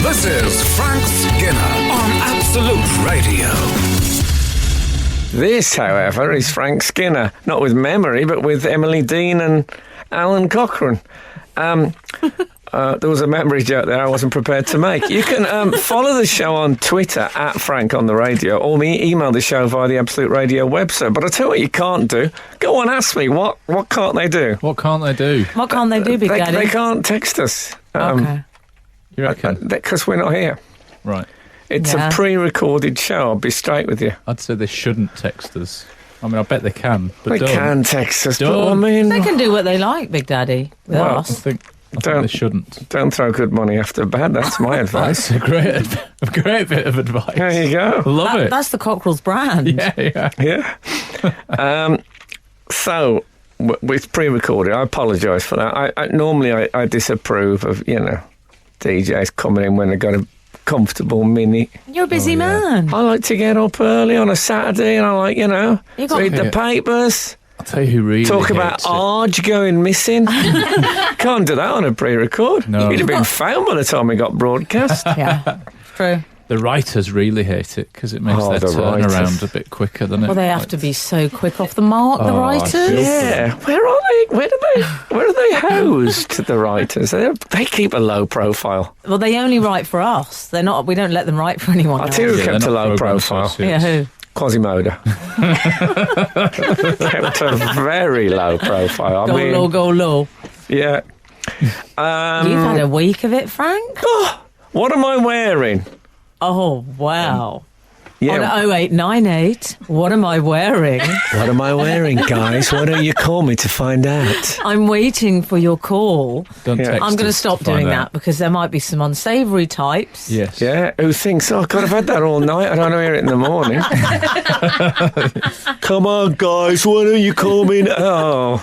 This is Frank Skinner on Absolute Radio. This, however, is Frank Skinner, not with memory, but with Emily Dean and Alan Cockerel. There was a memory joke there I wasn't prepared to make. You can follow the show on Twitter at Frank on the Radio, or email the show via the Absolute Radio website. But I'll tell you what you can't do. Go on, ask me. What can't they do? What can't they do? What can't they do, Big Daddy? They can't text us. Okay. You reckon? Because we're not here. Right. It's a pre-recorded show, I'll be straight with you. I'd say they shouldn't text us. I mean, I bet they can, but they don't. can text us, Don't. but I mean... They can do what they like, Big Daddy, with us. I think they shouldn't. Don't throw good money after bad, that's my advice. That's a great bit of advice. There you go. Love it. That's the Cockerel's brand. Yeah. So, it's pre-recorded. I apologise for that. I normally disapprove of, DJs coming in when they've got a comfortable minute. You're a busy man. I like to get up early on a Saturday and I like, read the papers. I'll tell you who really talk about Arge going missing. Can't do that on a pre-record. No. He'd have been found by the time it got broadcast. Yeah, true. The writers really hate it because it makes their turnaround a bit quicker, doesn't it? Well, they have to be so quick off the mark, the writers. Yeah. Where are they? Where are they housed, the writers? They keep a low profile. Well, they only write for us. They're not. We don't let them write for anyone else. I too kept a low profile. Yeah, who? Quasimodo. Kept a very low profile. Go low. Yeah. You've had a week of it, Frank? Oh, what am I wearing? Oh, wow. Yeah. On 0898, what am I wearing? What am I wearing, guys? Why don't you call me to find out? I'm waiting for your call. Don't text I'm going to us stop doing that because there might be some unsavoury types. Yes. Yeah, who thinks, God, I've had that all night. I don't hear it in the morning. Come on, guys, why don't you call me now? Oh,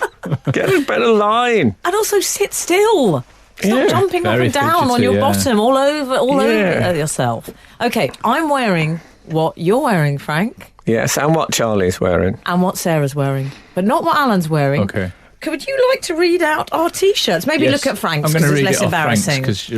get a better line. And also sit still. Stop jumping up and down on your bottom, all over yourself. Okay, I'm wearing what you're wearing, Frank. Yes, and what Charlie's wearing. And what Sarah's wearing. But not what Alan's wearing. Okay. Would you like to read out our T-shirts? Maybe look at Frank's because it's less embarrassing. Because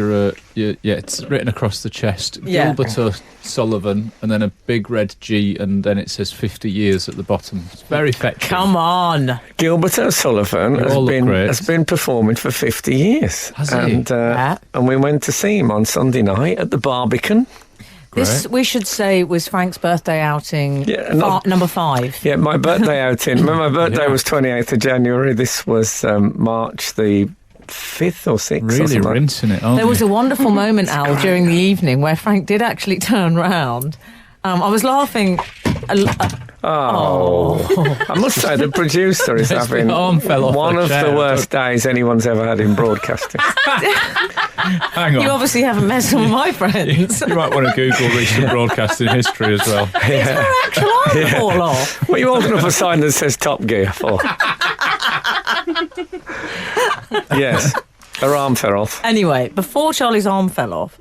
it's written across the chest. Yeah. Gilbert O'Sullivan, and then a big red G, and then it says 50 years at the bottom. It's very fetching. Come on. Gilbert O'Sullivan has been performing for 50 years. Has he? And we went to see him on Sunday night at the Barbican. This, we should say, was Frank's birthday outing number 5. Yeah, my birthday outing. My birthday was 28th of January. This was March the 5th or 6th. Really rinsing it, There was a wonderful moment, Al, during the evening where Frank did actually turn round. I was laughing... I must say the producer is having one of the worst days anyone's ever had in broadcasting. Hang on. You obviously haven't messed with my friends. You might want to Google recent broadcasting history as well. Is there an actual arm fall off? What are you holding up a sign that says Top Gear for? Yes, her arm fell off. Anyway, before Charlie's arm fell off,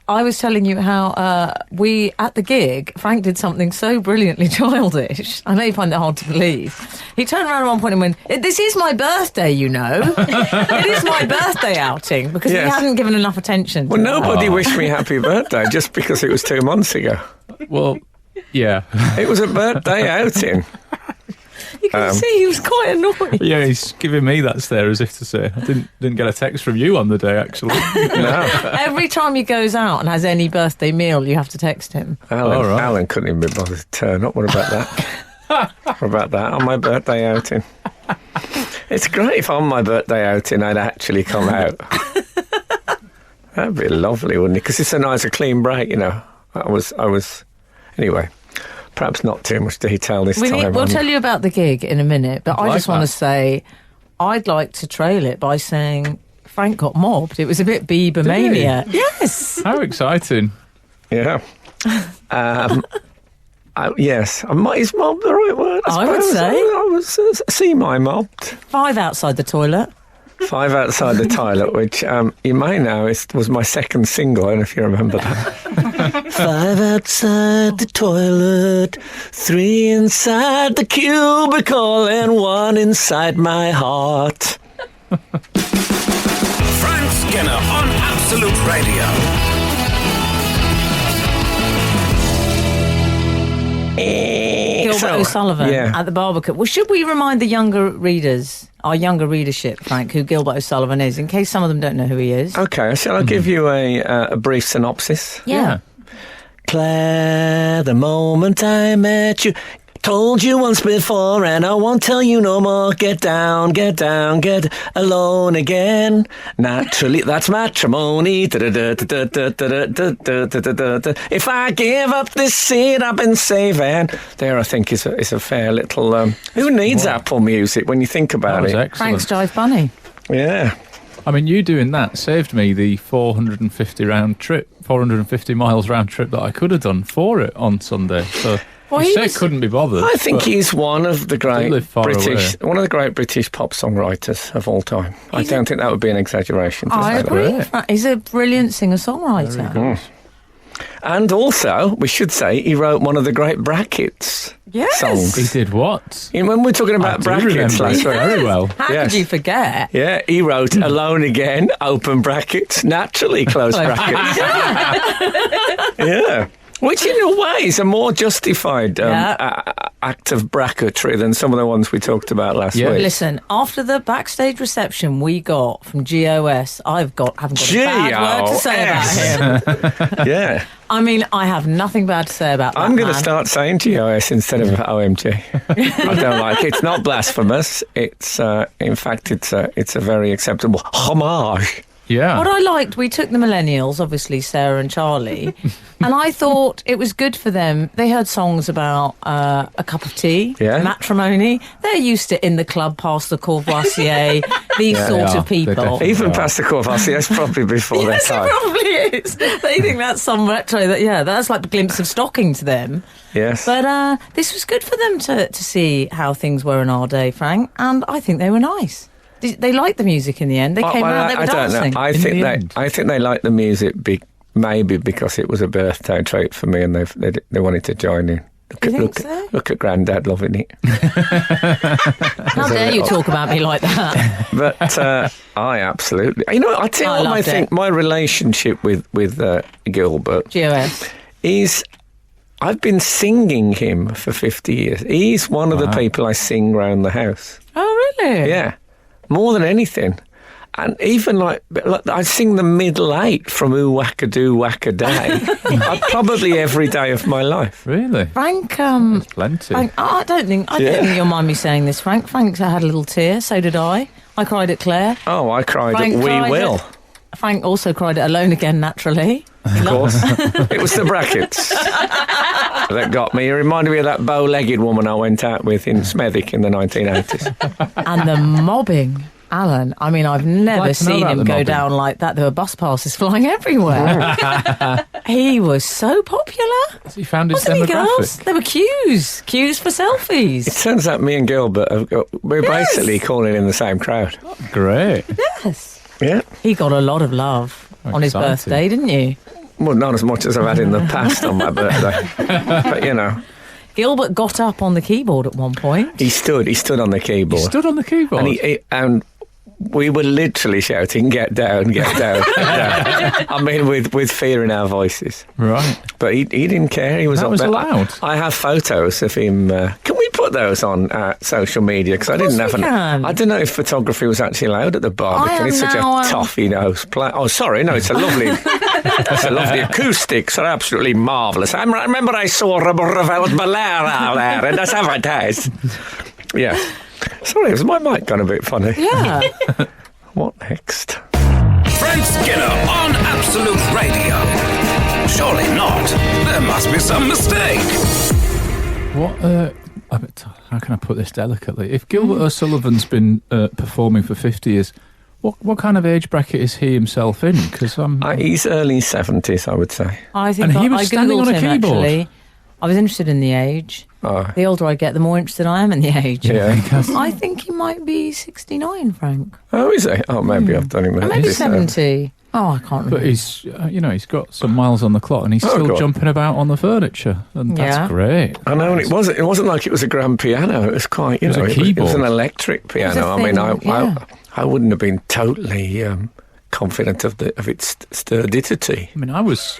I was telling you how we, at the gig, Frank did something so brilliantly childish. I know you find it hard to believe. He turned around at one point and went, "This is my birthday, you know. It is my birthday outing," because he hadn't given enough attention. Well, nobody wished me happy birthday just because it was 2 months ago. Well, yeah. It was a birthday outing. You can see he was quite annoyed. Yeah, he's giving me that stare as if to say, I didn't get a text from you on the day, actually. No. Every time he goes out and has any birthday meal, you have to text him. Alan couldn't even be bothered to turn up. What about that? What about that on my birthday outing? It's great if on my birthday outing I'd actually come out. That'd be lovely, wouldn't it? Because it's a nice, clean break, I was... Anyway... Perhaps not too much detail this time. We'll tell you about the gig in a minute, but I just want to say I'd like to trail it by saying Frank got mobbed. It was a bit Bieber mania. Yes. How exciting. Yeah. Yes. Is mobbed the right word? I would say. I was semi-mobbed. 5 outside the toilet. 5 outside the toilet, which you may know was my second single. I don't know if you remember that. 5 outside the toilet, 3 inside the cubicle, and 1 inside my heart. Frank Skinner on Absolute Radio. Gilbert so. O'Sullivan Yeah. at the Barbican. Well, should we remind the younger readers, our younger readership, Frank, who Gilbert O'Sullivan is, in case some of them don't know who he is? Okay, shall I give you a brief synopsis? Yeah. Claire, the moment I met you, told you once before, and I won't tell you no more. Get down, get alone again. Naturally, that's matrimony. If I give up this seat I've been saving. There, I think, is a fair little... who needs Apple Music when you think That about was it? excellent. Frank's Jive Bunny. Yeah. I mean, you doing that saved me the 450 miles round trip that I could have done for it on Sunday. So Well, you he say was- couldn't be bothered. I think but he's one of the great live far one of the great British pop songwriters of all time. I don't think that would be an exaggeration to I say agree. that. Frank. He's a brilliant singer-songwriter. And also, we should say, he wrote one of the great Brackets Yes. songs. he did what? You know, when we were talking I about do Brackets remember last it week. very well. How Yes. could you forget? Yeah, he wrote Alone Again, open brackets, naturally close brackets. Yeah. Which in a way is a more justified act of bracketry than some of the ones we talked about last Yeah. week. Listen, after the backstage reception we got from GOS, haven't got a bad word to say about him. Yeah. I mean, I have nothing bad to say about that I'm going to man. start saying GOS instead of OMG. I don't like it. It's not blasphemous. It's in fact it's a very acceptable homage. Yeah. What I liked, we took the millennials, obviously Sarah and Charlie, and I thought it was good for them. They heard songs about a cup of tea, Yeah. matrimony. They're used to in the club, past the Courvoisier, these Yeah, sorts they of are. They people. definitely Even are. past the Courvoisier, that's probably before their Yes, it time. probably is. They think that's some retro. That's like a glimpse of stocking to them. Yes. But this was good for them to see how things were in our day, Frank, and I think they were nice. They liked the music in the end. They came out, they were I don't dancing. know. In the end. I think they liked the music maybe because it was a birthday treat for me, and they wanted to join in. You think so? Look at Grandad loving it. How dare you talk about me like that? But I absolutely. You know, I tell I you what I loved think it. my relationship with Gilbert GOS. is. I've been singing him for 50 years. He's one of the people I sing round the house. Oh, really? Yeah, more than anything. And even like I sing the middle eight from Ooh Wacka Doo Wacka Day. Probably every day of my life. Really? Frank, Plenty. Frank, I don't think you'll mind me saying this, Frank. Frank had a little tear, so did I. I cried at Claire. Oh, I cried Frank at We cried Will. at- Frank also cried at Alone Again, naturally. Of course. It was the brackets that got me. It reminded me of that bow-legged woman I went out with in Smethwick in the 1980s. And the mobbing. Alan, I mean, I've never Like to know seen about him the go mobbing. down like that. There were bus passes flying everywhere. He was so popular. He found his Wasn't he, girls? demographic. There were queues for It selfies. turns out me and Gilbert, we're basically calling in the same crowd. Great. Yes. Yeah. He got a lot of love on his Exciting. birthday, didn't you? Well, not as much as I've had in the past on my birthday. But, you know, Gilbert got up on the keyboard at one point. he stood on the keyboard. He stood on the keyboard. And we were literally shouting, get down, get down, get down. I mean, with fear in our voices. Right. But he didn't care. He was That up was there. allowed. I have photos of him. Can we put those on social media? Because I didn't course have we can. I don't know if photography was actually allowed at the I Barbican. am It's such now, a toffee nose play. Oh, sorry, no, it's a lovely, it's a lovely acoustics are absolutely marvellous. I remember I saw Ravel Belair out there, and that's advertised. Yeah. Sorry, was my mic gone a bit funny? Yeah. What next? Frank Skinner on Absolute Radio. Surely not. There must be some mistake. What? How can I put this delicately? If Gilbert O'Sullivan's been performing for 50 years, what kind of age bracket is he himself in? Because He's early 70s, I would say. I think And he was I standing Googled on a him, keyboard. Actually. I was interested in the age. Oh, The older I get, the more interested I am in the age. yeah. I think he might be 69, Frank. Oh, is he? Oh, maybe I've done him a Or maybe disservice. 70. Oh, I can't remember. But he's, he's got some miles on the clock, and he's Oh, still God. jumping about on the furniture, and that's Yeah. great. I know, and it wasn't like it was a grand piano. It was quite, It was a it was keyboard. an electric piano. It was a I mean, thing, yeah. I wouldn't have been totally confident of its sturdity. I mean, I was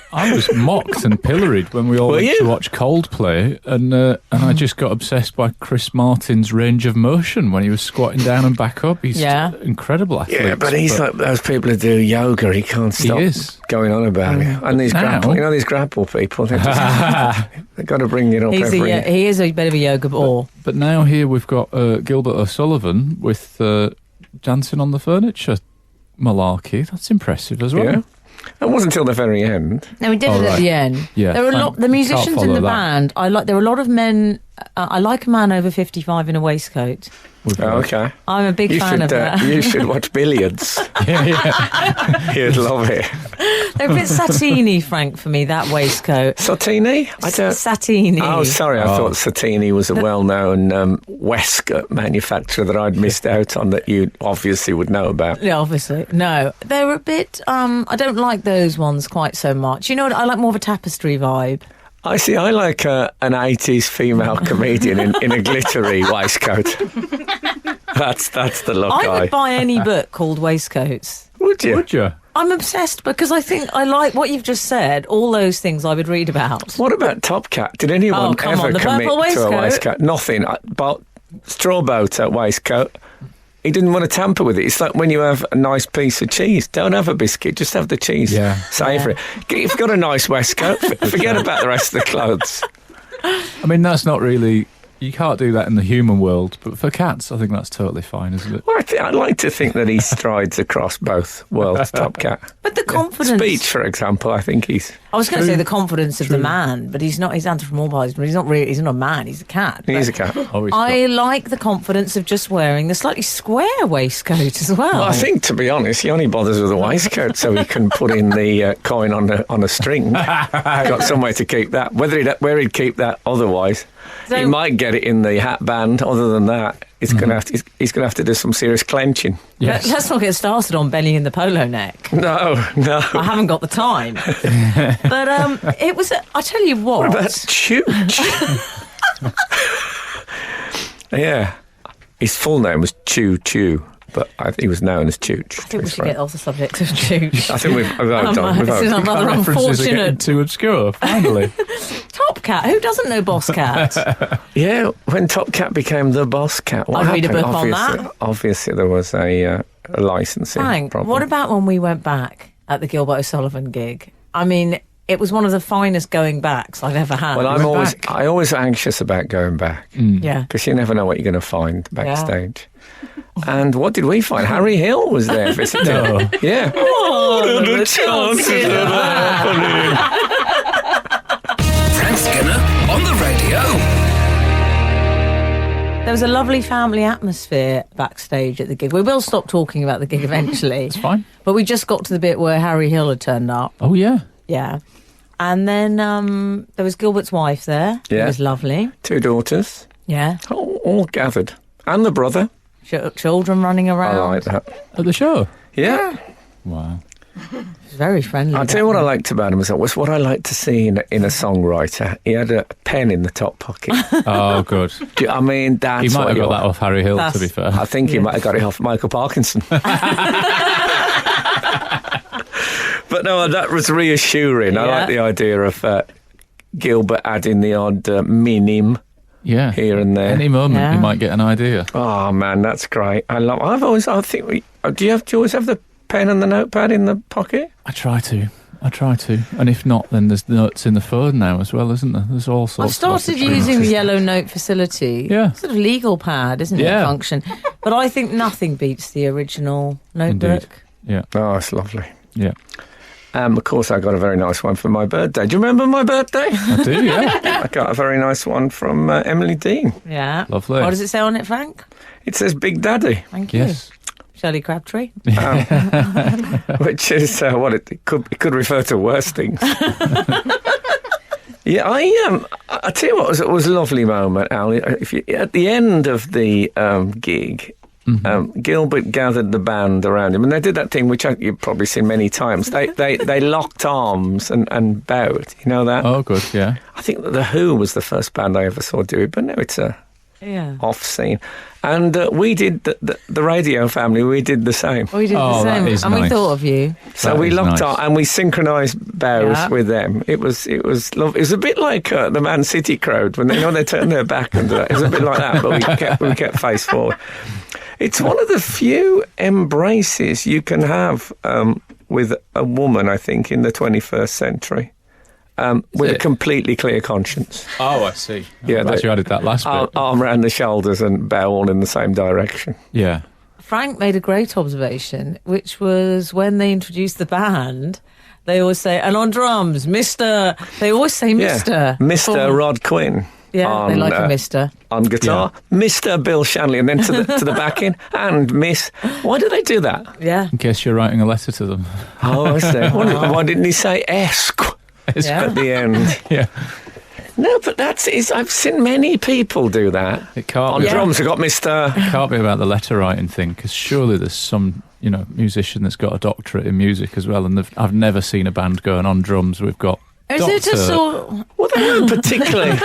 mocked and pilloried when we all Were went you? to watch Coldplay, and I just got obsessed by Chris Martin's range of motion when he was squatting down and back up. He's incredible athlete. Yeah, but he's like those people who do yoga. He can't stop going on about it. And these these grapple people, they've got to bring it up He is a bit of a yoga ball. But now here we've got Gilbert O'Sullivan with dancing on the furniture malarkey. That's impressive as well. Yeah. It wasn't until the very end. No, we did it at the end. Yeah, there were the musicians in the band. There were a lot of men. I like a man over 55 in a waistcoat. Okay. I'm a big fan of that. You should watch Billiards. Yeah. You'd love it. They're a bit satiny, Frank, for me, that waistcoat. Satini? Satini. Oh, sorry. I thought Satini was a well-known waistcoat manufacturer that I'd missed out on that you obviously would know about. Yeah, obviously. No. They're a bit... I don't like those ones quite so much. You know what? I like more of a tapestry vibe. I see. I like an 80s female comedian in a glittery waistcoat. That's the look I would buy any book called Waistcoats. Would you? Would you? I'm obsessed because I think I like what you've just said. All those things I would read about. What about Top Cat? Did anyone ever commit to a waistcoat? Nothing. But straw boat waistcoat. He didn't want to tamper with it. It's like when you have a nice piece of cheese. Don't have a biscuit, just have the cheese. Yeah. Savour it. If you've got a nice waistcoat, forget about the rest of the clothes. I mean, that's not really... You can't do that in the human world, but for cats, I think that's totally fine, isn't it? Well, I'd like to think that he strides across both worlds, Top Cat. But the confidence... Speech, for example, I think he's... I was going to say the confidence of the man, but he's not. He's anthropomorphised, but he's not really... He's not a man, he's a cat. He's a cat. I like the confidence of just wearing the slightly square waistcoat as well. Well, I think, to be honest, he only bothers with a waistcoat so he can put in the coin on a string. Got somewhere to keep that. Where he'd keep that otherwise... So, he might get it in the hat band. Other than that, he's going to have to do some serious clenching. Yes. Let's not get started on belly in the polo neck. No. I haven't got the time. But it was. I tell you what. What about Chooch? Yeah, his full name was Choo Choo, but he was known as Chooch. I think we should get off the subject of Chooch. I think we've done. This is another references are getting unfortunate. too obscure, finally. Top Cat. Who doesn't know Boss Cat? Yeah, when Top Cat became the Boss Cat, what I'd read a happened? book on that. Obviously, there was a licensing Frank, problem. what about when we went back at the Gilbert O'Sullivan gig? I mean, it was one of the finest going backs I've ever had. Well, I'm always anxious about going back. Yeah. Because you never know what you're going to find backstage. And what did we find? Harry Hill was there visiting. No. Yeah. Oh, the chances of that happening. Frank Skinner on the radio. There was a lovely family atmosphere backstage at the gig. We will stop talking about the gig eventually. It's fine. But we just got to the bit where Harry Hill had turned up. Oh, yeah. Yeah. And then there was Gilbert's wife there. Yeah. It was lovely. 2 daughters. Yeah. All gathered. And the brother. Children running around. I like that. At the show? Yeah. Wow. It was very friendly. I'll tell you what I liked about him was what I like to see in a songwriter. He had a pen in the top pocket. Oh, good. I mean, that's He might what have got you that off Harry Hill, That's- to be fair. I think he might have got it off Michael Parkinson. But no, that was reassuring. I Yeah. like the idea of Gilbert adding the odd minim Yeah. here and there. Any moment Yeah. you might get an idea. Oh man, that's great. I think do you always have the pen and the notepad in the pocket? I try to. And if not, then there's notes in the phone now as well, isn't there? There's all sorts I've started using the yellow note facility. Yeah. Sort of legal pad, isn't it? Yeah. Function. But I think nothing beats the original notebook. Yeah. Oh, it's lovely. Yeah. Of course, I got a very nice one for my birthday. Do you remember my birthday? I do, yeah. I got a very nice one from Emily Dean. Yeah. Lovely. What does it say on it, Frank? It says Big Daddy, Thank you. Yes. Shirley Crabtree. which is what it could refer to worse things. Yeah, I tell you what, it was a lovely moment, Al. At the end of the gig, Gilbert gathered the band around him, and they did that thing which you've probably seen many times. They locked arms and bowed. You know that? Oh, good, yeah. I think that The Who was the first band I ever saw do it, but now it's a off scene. And we did, the radio family, we did the same. We did the same, that is and we nice. thought of you. So That we is locked nice. on and we synchronised bows with them. It was lovely. It was a bit like the Man City crowd when they turn their back and it was a bit like that, but we kept face forward. It's one of the few embraces you can have with a woman, I think, in the 21st century. With a completely clear conscience. Oh, I see. Yeah, I'm glad you added that last bit. Arm around the shoulders and bow all in the same direction. Yeah. Frank made a great observation, which was when they introduced the band, they always say, and on drums, Mr. They always say Mr. Yeah. Mr. Rod Quinn. Yeah, they like a Mr. On guitar, Mr. Bill Shanley, and then to the back in, and Miss. Why do they do that? Yeah. In case you're writing a letter to them. Oh, I see. Why didn't he say Esq at the end? Yeah. No, but I've seen many people do that. It can't On be. drums, we've got Mr. It can't be about the letter writing thing, because surely there's some, musician that's got a doctorate in music as well, and I've never seen a band going on drums. We've got Is it a sort? Well, they weren't particularly.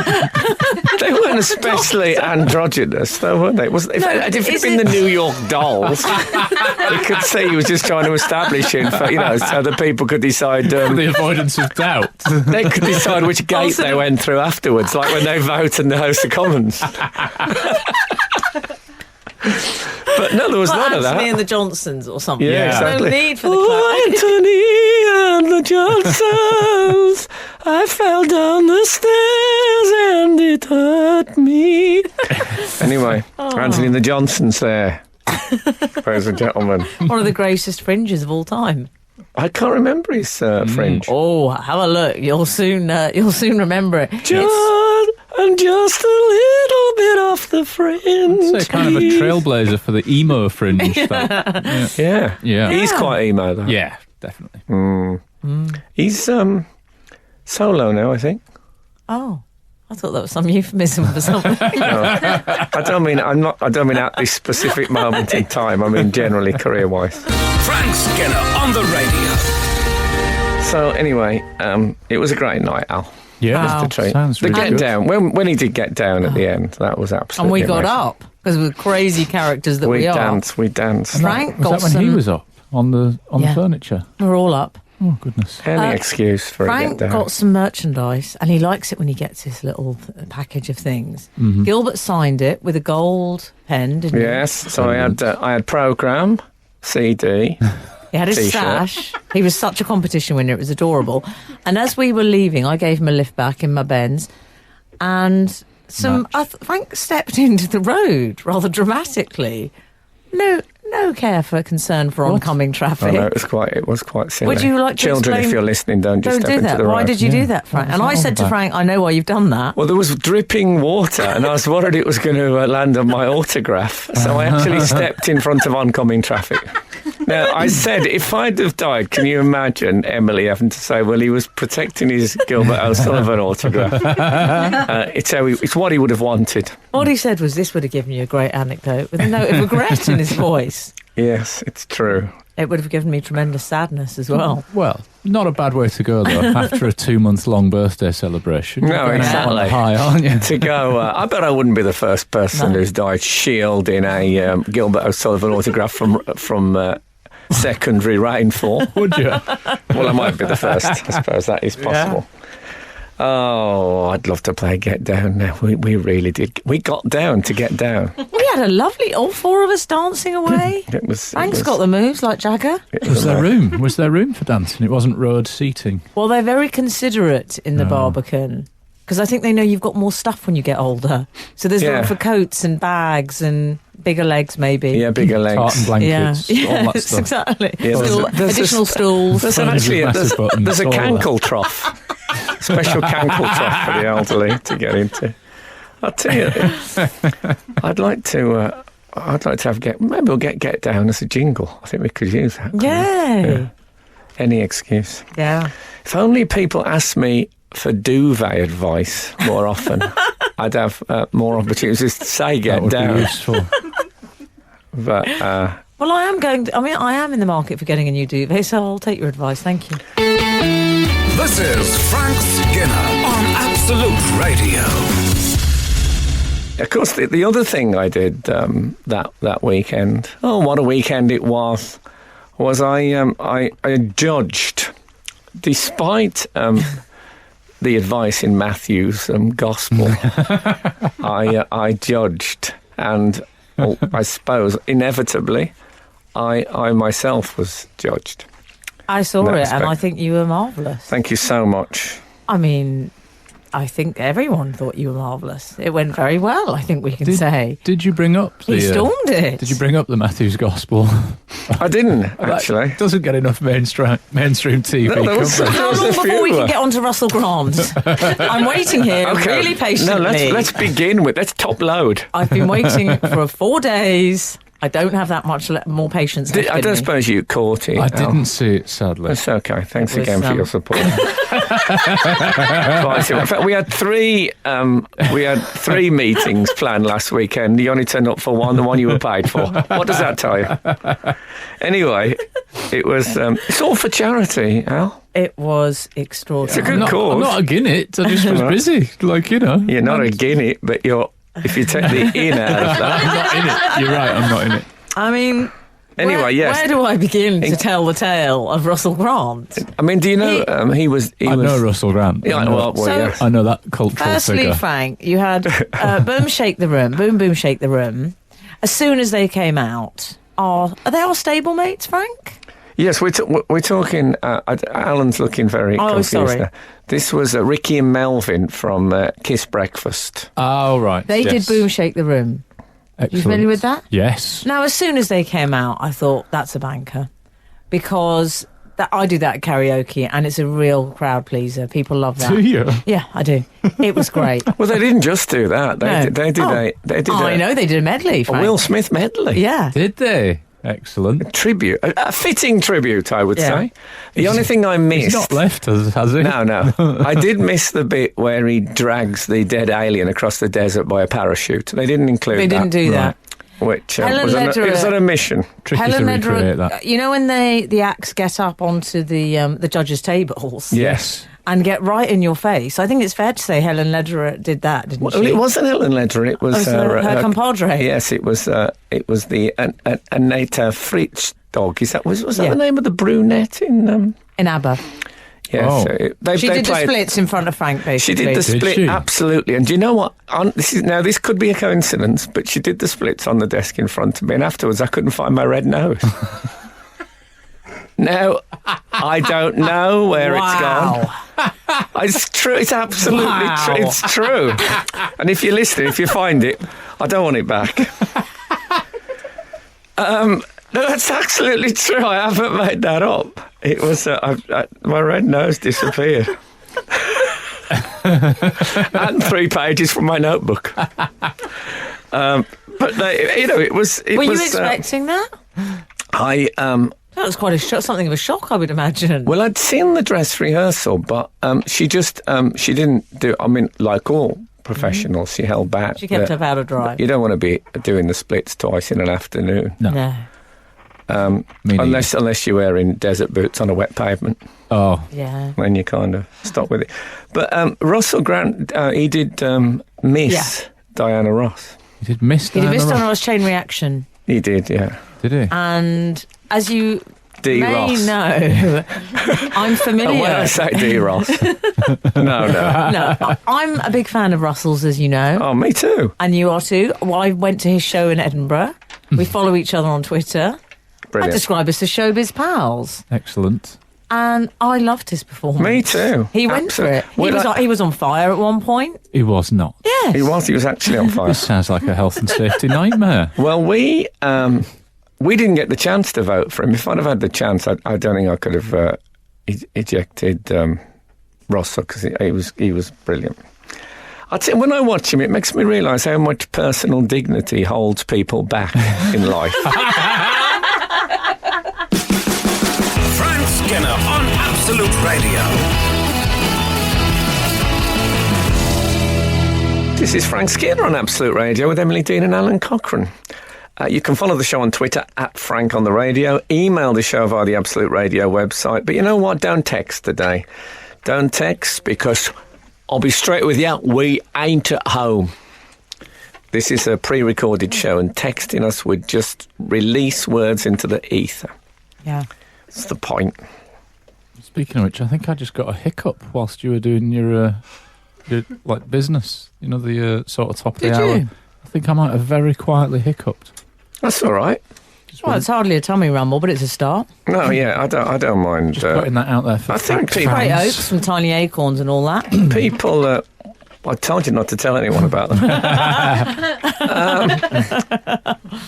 They weren't especially androgynous, though, weren't they? If it'd been the New York Dolls, you could see he was just trying to establish it, so that people could decide. the avoidance of doubt. They could decide which gate they went through afterwards, like when they vote in the House of Commons. But no, there was none of that. Anthony and the Johnsons or something. Yeah, exactly. No need for the Oh, Anthony and the Johnsons, I fell down the stairs and it hurt me. Anyway, Anthony and the Johnsons there, ladies and gentlemen. One of the greatest fringes of all time. I can't remember his fringe. Oh, have a look. You'll soon remember it. Just a little bit off the fringe. It's kind of a trailblazer for the emo fringe. Yeah. Yeah. He's quite emo, though. Yeah, definitely. He's solo now, I think. Oh, I thought that was some euphemism for something. No, I don't mean at this specific moment in time. I mean generally career-wise. Frank Skinner on the radio. So anyway, it was a great night, Al. Yeah, Wow. The treat. Sounds The really get good. down when he did get down at the end, that was absolutely. And we got amazing. up because we're crazy characters that we are. We danced. Frank Was got that when some. he was up on the furniture? We're all up. Oh, goodness. Any excuse for a Frank get down. got some merchandise, and he likes it when he gets his little package of things. Gilbert signed it with a gold pen, didn't he? Yes, so I had program, CD. He had his T-shirt. sash. He was such a competition winner. It was adorable. And as we were leaving, I gave him a lift back in my Benz. And Frank stepped into the road rather dramatically. No care for concern for oncoming traffic. I know, it was quite silly. Would you like to Children, explain- if you're listening, don't just Don't step do into that. the road. Why did you do that, Frank? What's And I that said all to about? Frank, I know why you've done that. Well, there was dripping water, and I was worried it was going to land on my autograph. So I actually stepped in front of oncoming traffic. Now, I said, if I'd have died, can you imagine Emily having to say, well, he was protecting his Gilbert O'Sullivan autograph? It's what he would have wanted. What he said was, this would have given you a great anecdote with a note of regret in his voice. Yes, it's true. It would have given me tremendous sadness as well. Well, not a bad way to go, though, after a 2-month-long birthday celebration. No, You're going out exactly. on a high, aren't you? To go, I bet I wouldn't be the first person who's died shielding a Gilbert O'Sullivan autograph from secondary rainfall. Would you? Well, I might be the first. I suppose that is possible. Oh, I'd love to play Get Down now. We really did. We got down to Get Down. We had a lovely, all four of us dancing away. Frank's got the moves like Jagger. Was there room? Was there room for dancing? It wasn't road seating. Well, they're very considerate in the Barbican because I think they know you've got more stuff when you get older. So there's room for coats and bags and bigger legs, maybe. Yeah, bigger legs. Tartan blankets, all that Yes, stuff. exactly. Yeah, Additional stools. There's Hundreds of actually massive buttons, there's a all that. cankle trough. Special cankle trough for the elderly to get into. I'll tell you, I'd like to have maybe we'll get down as a jingle. I think we could use that. Yeah. Any excuse. Yeah. If only people asked me for duvet advice more often, I'd have more opportunities to say That get would be down. useful. But Well, I am in the market for getting a new duvet, so I'll take your advice. Thank you. This is Frank Skinner on Absolute Radio. of course, the other thing I did that weekend, what a weekend it was I judged, despite the advice in Matthew's Gospel, I judged, and I suppose inevitably I myself was judged. I saw it, and I think you were marvellous. Thank you so much. I mean, I think everyone thought you were marvellous. It went very well, I think we can say. Did you bring up He stormed it. Did you bring up the Matthew's Gospel? I didn't, actually. That doesn't get enough mainstream TV coverage. How long before we can get on to Russell Grant? I'm waiting here really patiently. No, let's begin with, let's top load. I've been waiting for 4 days. I don't have that much more patience. I don't suppose you caught it. I didn't see it, sadly. That's okay. Thanks again for your support. Right, in fact, we had three meetings planned last weekend. You only turned up for one, the one you were paid for. What does that tell you? Anyway, it was. It's all for charity, Al. It was extraordinary. It's a good cause. I'm not against it. I just was busy. You're not against it, but you're. If you take the in out of that. I'm not in it. You're right, I'm not in it. I mean, anyway, yes. Where do I begin to tell the tale of Russell Grant? I mean, do you know he was... I know Russell Grant. Yeah, yes. I know that cultural firstly, figure. Frank, you had Boom Shake the Room, Boom Boom Shake the Room. As soon as they came out, are they our stablemates, Frank? Yes, we're talking... Alan's looking very confused sorry. now. This was Ricky and Melvin from Kiss Breakfast. Oh, right. They did Boom Shake the Room. Excellent. You familiar with that? Yes. Now, as soon as they came out, I thought, that's a banker. Because I do that at karaoke, and it's a real crowd pleaser. People love that. Do you? Yeah, I do. It was great. Well, they didn't just do that. They did a medley, Frank. A Will Smith medley. Yeah. Did they? Excellent. A tribute. A fitting tribute, I would say. The only thing I missed... He's not left us, has he? No. I did miss the bit where he drags the dead alien across the desert by a parachute. They didn't include that. They didn't do that. Which was an omission. Tricky to recreate that. You know when the acts get up onto the judges' tables? Yes. And get right in your face. I think it's fair to say Helen Lederer did that, didn't she? Well, it wasn't Helen Lederer. It was her compadre. Yes, it was the Aneta Fritzsdog. Was that the name of the brunette in ABBA? Yes, oh. She did the splits in front of Frank, basically. She did the split, absolutely. And do you know what? This could be a coincidence, but she did the splits on the desk in front of me, and afterwards I couldn't find my red nose. Now, I don't know where it's gone. It's true. It's absolutely true. It's true. And if you listen, if you find it, I don't want it back. No, that's absolutely true. I haven't made that up. It was my red nose disappeared. And 3 pages from my notebook. But it was. Were you expecting that? That was quite something of a shock, I would imagine. Well, I'd seen the dress rehearsal, but she didn't do. I mean, like all professionals, she held back. She kept her powder dry. You don't want to be doing the splits twice in an afternoon. No. Unless you're wearing desert boots on a wet pavement. Oh. Yeah. Then you kind of stop with it. But Russell Grant, he did miss Diana Ross. He did miss Diana Ross? Diana Ross Chain Reaction. He did, yeah. Did he? And as you D. may Ross. know, I'm familiar. When I say D. Ross. No. I'm a big fan of Russell's, as you know. Oh, me too. And you are too. Well, I went to his show in Edinburgh. We follow each other on Twitter. Brilliant. I describe us as showbiz pals. Excellent. And I loved his performance. Me too. He went for it. He was on fire at one point. He was not. Yes. He was actually on fire. This sounds like a health and safety nightmare. Well, we didn't get the chance to vote for him. If I'd have had the chance, I don't think I could have ejected Russell, because he was brilliant. I'd say when I watch him, it makes me realise how much personal dignity holds people back in life. Frank Skinner on Absolute Radio. This is Frank Skinner on Absolute Radio with Emily Dean and Alan Cockerel. You can follow the show on Twitter at Frank on the Radio. Email the show via the Absolute Radio website. But you know what? Don't text today. Don't text, because I'll be straight with you. We ain't at home. This is a pre-recorded show, and texting us would just release words into the ether. Yeah. That's the point. Speaking of which, I think I just got a hiccup whilst you were doing your like business. You know, the sort of top of the hour. You? I think I might have very quietly hiccuped. That's all right. Well, it's hardly a tummy rumble, but it's a start. No, yeah, I don't mind. Just putting that out there for I think fact people- Great fans. oaks from tiny acorns and all that. People, I told you not to tell anyone about them.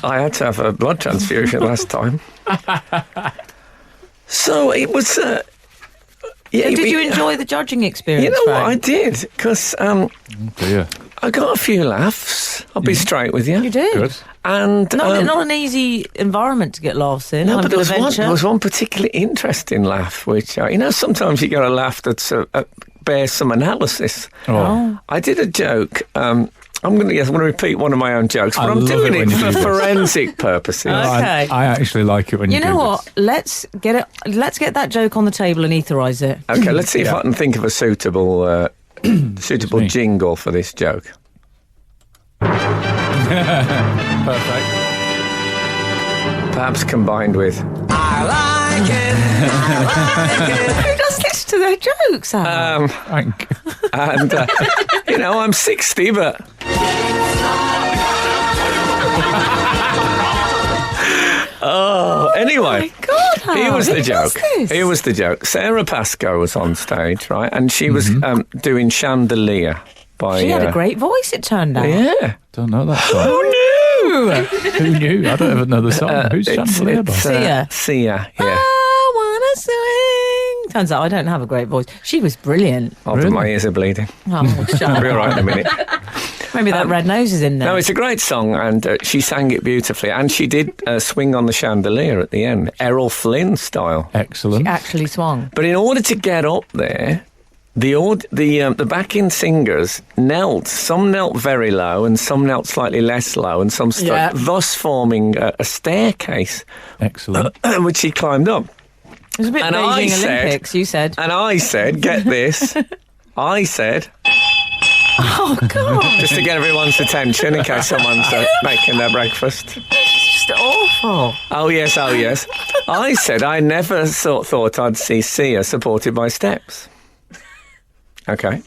I had to have a blood transfusion last time. So it was... yeah, Did you enjoy the judging experience? You know what, I Frank? did, because Dear. I got a few laughs. I'll be straight with you. You did. Good. And Not an easy environment to get laughs in. no, I'm but gonna there venture. was one particularly interesting laugh, which sometimes you get a laugh that's bears some analysis. Oh. I did a joke. I'm going to repeat one of my own jokes, but I I'm love doing it it when you for do this. forensic purposes. Okay. I actually like it when you You do know what? this. Let's get that joke on the table and etherise it. Okay, let's see if I can think of a suitable me. jingle for this joke. Perfect. Perhaps combined with... Who does this to their jokes, Alan? Frank. And, I'm 60, but... Anyway, God, here was who the does joke. this? Here was the joke. Sarah Pascoe was on stage, right? And she was doing Chandelier by... She had a great voice, it turned out. Yeah. Don't know that song. Oh, no! Who knew? I don't even know the song. Who's Chandelier by? Sia. Sia, yeah. I wanna swing. Turns out I don't have a great voice. She was brilliant. Although my ears are bleeding. Oh, shut I'll be up. all right in a minute. Maybe that red nose is in there. No, it's a great song, and she sang it beautifully. And she did swing on the chandelier at the end, Errol Flynn style. Excellent. She actually swung. But in order to get up there, the backing singers knelt. Some knelt very low, and some knelt slightly less low, and some Yeah. thus forming a staircase, Excellent. which she climbed up. It was a bit And Beijing I said- Olympics, you said. And I said, get this, I said, Oh, God. just to get everyone's attention in case someone's making their breakfast. It's just awful. Oh, yes. I said I never thought I'd see Sia supported by steps. Okay,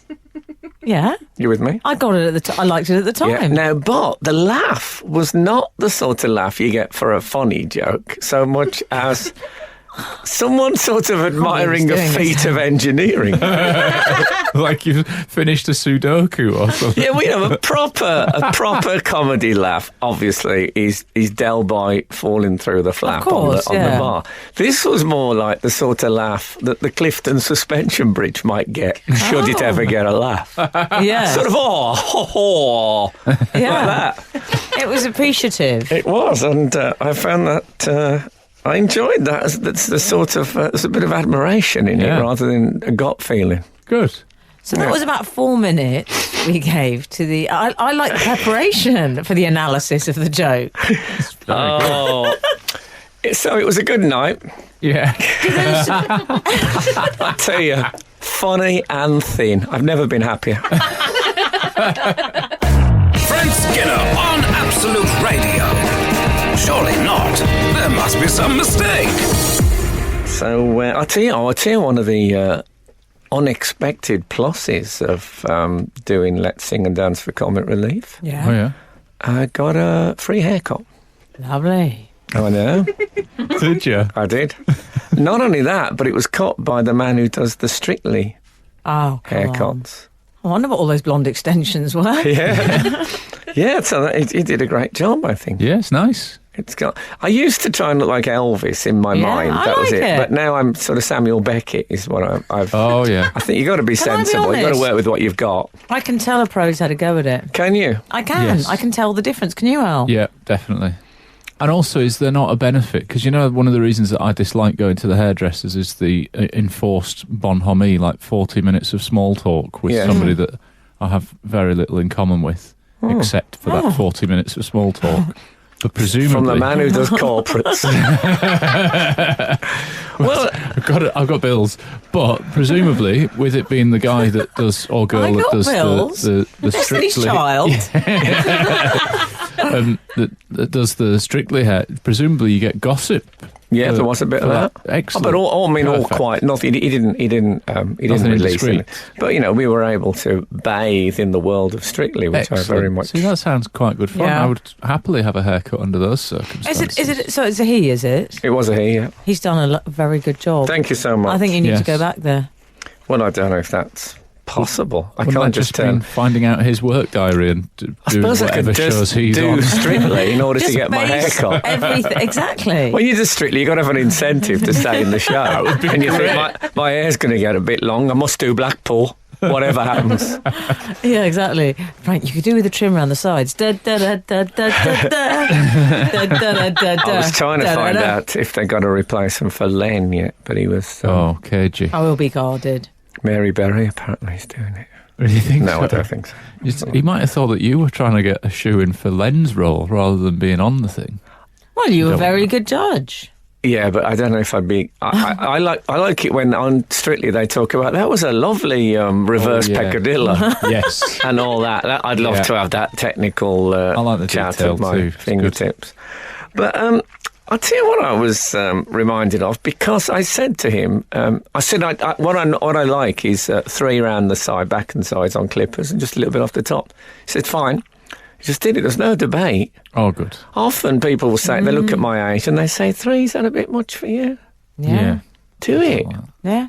Yeah. you with me? I got it at the time. I liked it at the time. Yeah. Now, but the laugh was not the sort of laugh you get for a funny joke so much as someone sort of admiring a doing feat this. of engineering. Like you've finished a Sudoku or something. Yeah, we have a proper comedy laugh. Obviously, is Del Boy falling through the flap course, on the yeah. bar. This was more like the sort of laugh that the Clifton suspension bridge might get should it ever get a laugh. Yeah. Sort of Yeah. like that. It was appreciative. It was, and I found that. I enjoyed that. That's the sort of there's a bit of admiration in Yeah. it rather than a gut feeling. Good. So that was about 4 minutes we gave to the... I like the preparation for the analysis of the joke. Oh, so it was a good night. Yeah. I tell you, funny and thin. I've never been happier. Frank Skinner on Absolute Radio. Surely not. There must be some mistake. So I'll tell you one of the unexpected pluses of doing Let's Sing and Dance for Comic Relief. Oh, yeah. I got a free haircut. Lovely. Oh, I know. Did you? I did. Not only that, but it was cut by the man who does the Strictly Oh, come on. haircuts. I wonder what all those blonde extensions were. Yeah. Yeah, so he did a great job, I think. Yeah, it's nice. It's got. I used to try and look like Elvis in my Yeah, mind. I That was like it. But now I'm sort of Samuel Beckett is what I've. Oh, yeah. I think you've got to be Can I be sensible. You've got to honest? work with what you've got. I can tell a pro's had a go at it. Can you? I can. Yes. I can tell the difference. Can you, Al? Yeah, definitely. And also, is there not a benefit? Because, one of the reasons that I dislike going to the hairdressers is the enforced bonhomie, like 40 minutes of small talk with Yeah. somebody that I have very little in common with, except for that 40 minutes of small talk. But presumably... From the man who does corporates. Well, I've got bills, but presumably, with it being the guy that does, or girl that does the Destiny's Strictly... Child. that does the Strictly hair, presumably you get gossip. Yeah, there was a bit of that. Excellent. But all quite. Nothing. He didn't release it. But we were able to bathe in the world of Strictly, which I very much. See, that sounds quite good fun. Yeah. I would happily have a haircut under those circumstances. Is it? So it's a he, is it? It was a he. Yeah. He's done a very good job. Thank you so much. I think you need to go back there. Well, I don't know if that's possible. I Wouldn't can't that just been finding out his work diary and do whatever shows he's on. Strictly in order to get my haircut. Everything, exactly. When you do Strictly, you've got to have an incentive to stay in the show. And you think, my hair's going to get a bit long. I must do Blackpool, whatever happens. Yeah, exactly. Frank, you could do with a trim around the sides. I was trying to find out if they got a replacement for Len yet, but he was... KG. I will be guarded. Mary Berry apparently is doing it. Really think No, so? I don't think so. He might have thought that you were trying to get a shoe in for Len's role rather than being on the thing. Well, you were a very good judge. Yeah, but I don't know if I'd be... I like it when on Strictly they talk about, that was a lovely reverse peccadillo. Yes. And all that. I'd love to have that technical I like the chat detail at my too. fingertips. But I'll tell you what I was reminded of, because I said to him, I said what I like is 3 round the side, back and sides on clippers, and just a little bit off the top. He said, fine. He just did it. There's no debate. Oh, good. Often people will say, they look at my age and they say, 3's that a bit much for you? Yeah. Do it. Yeah.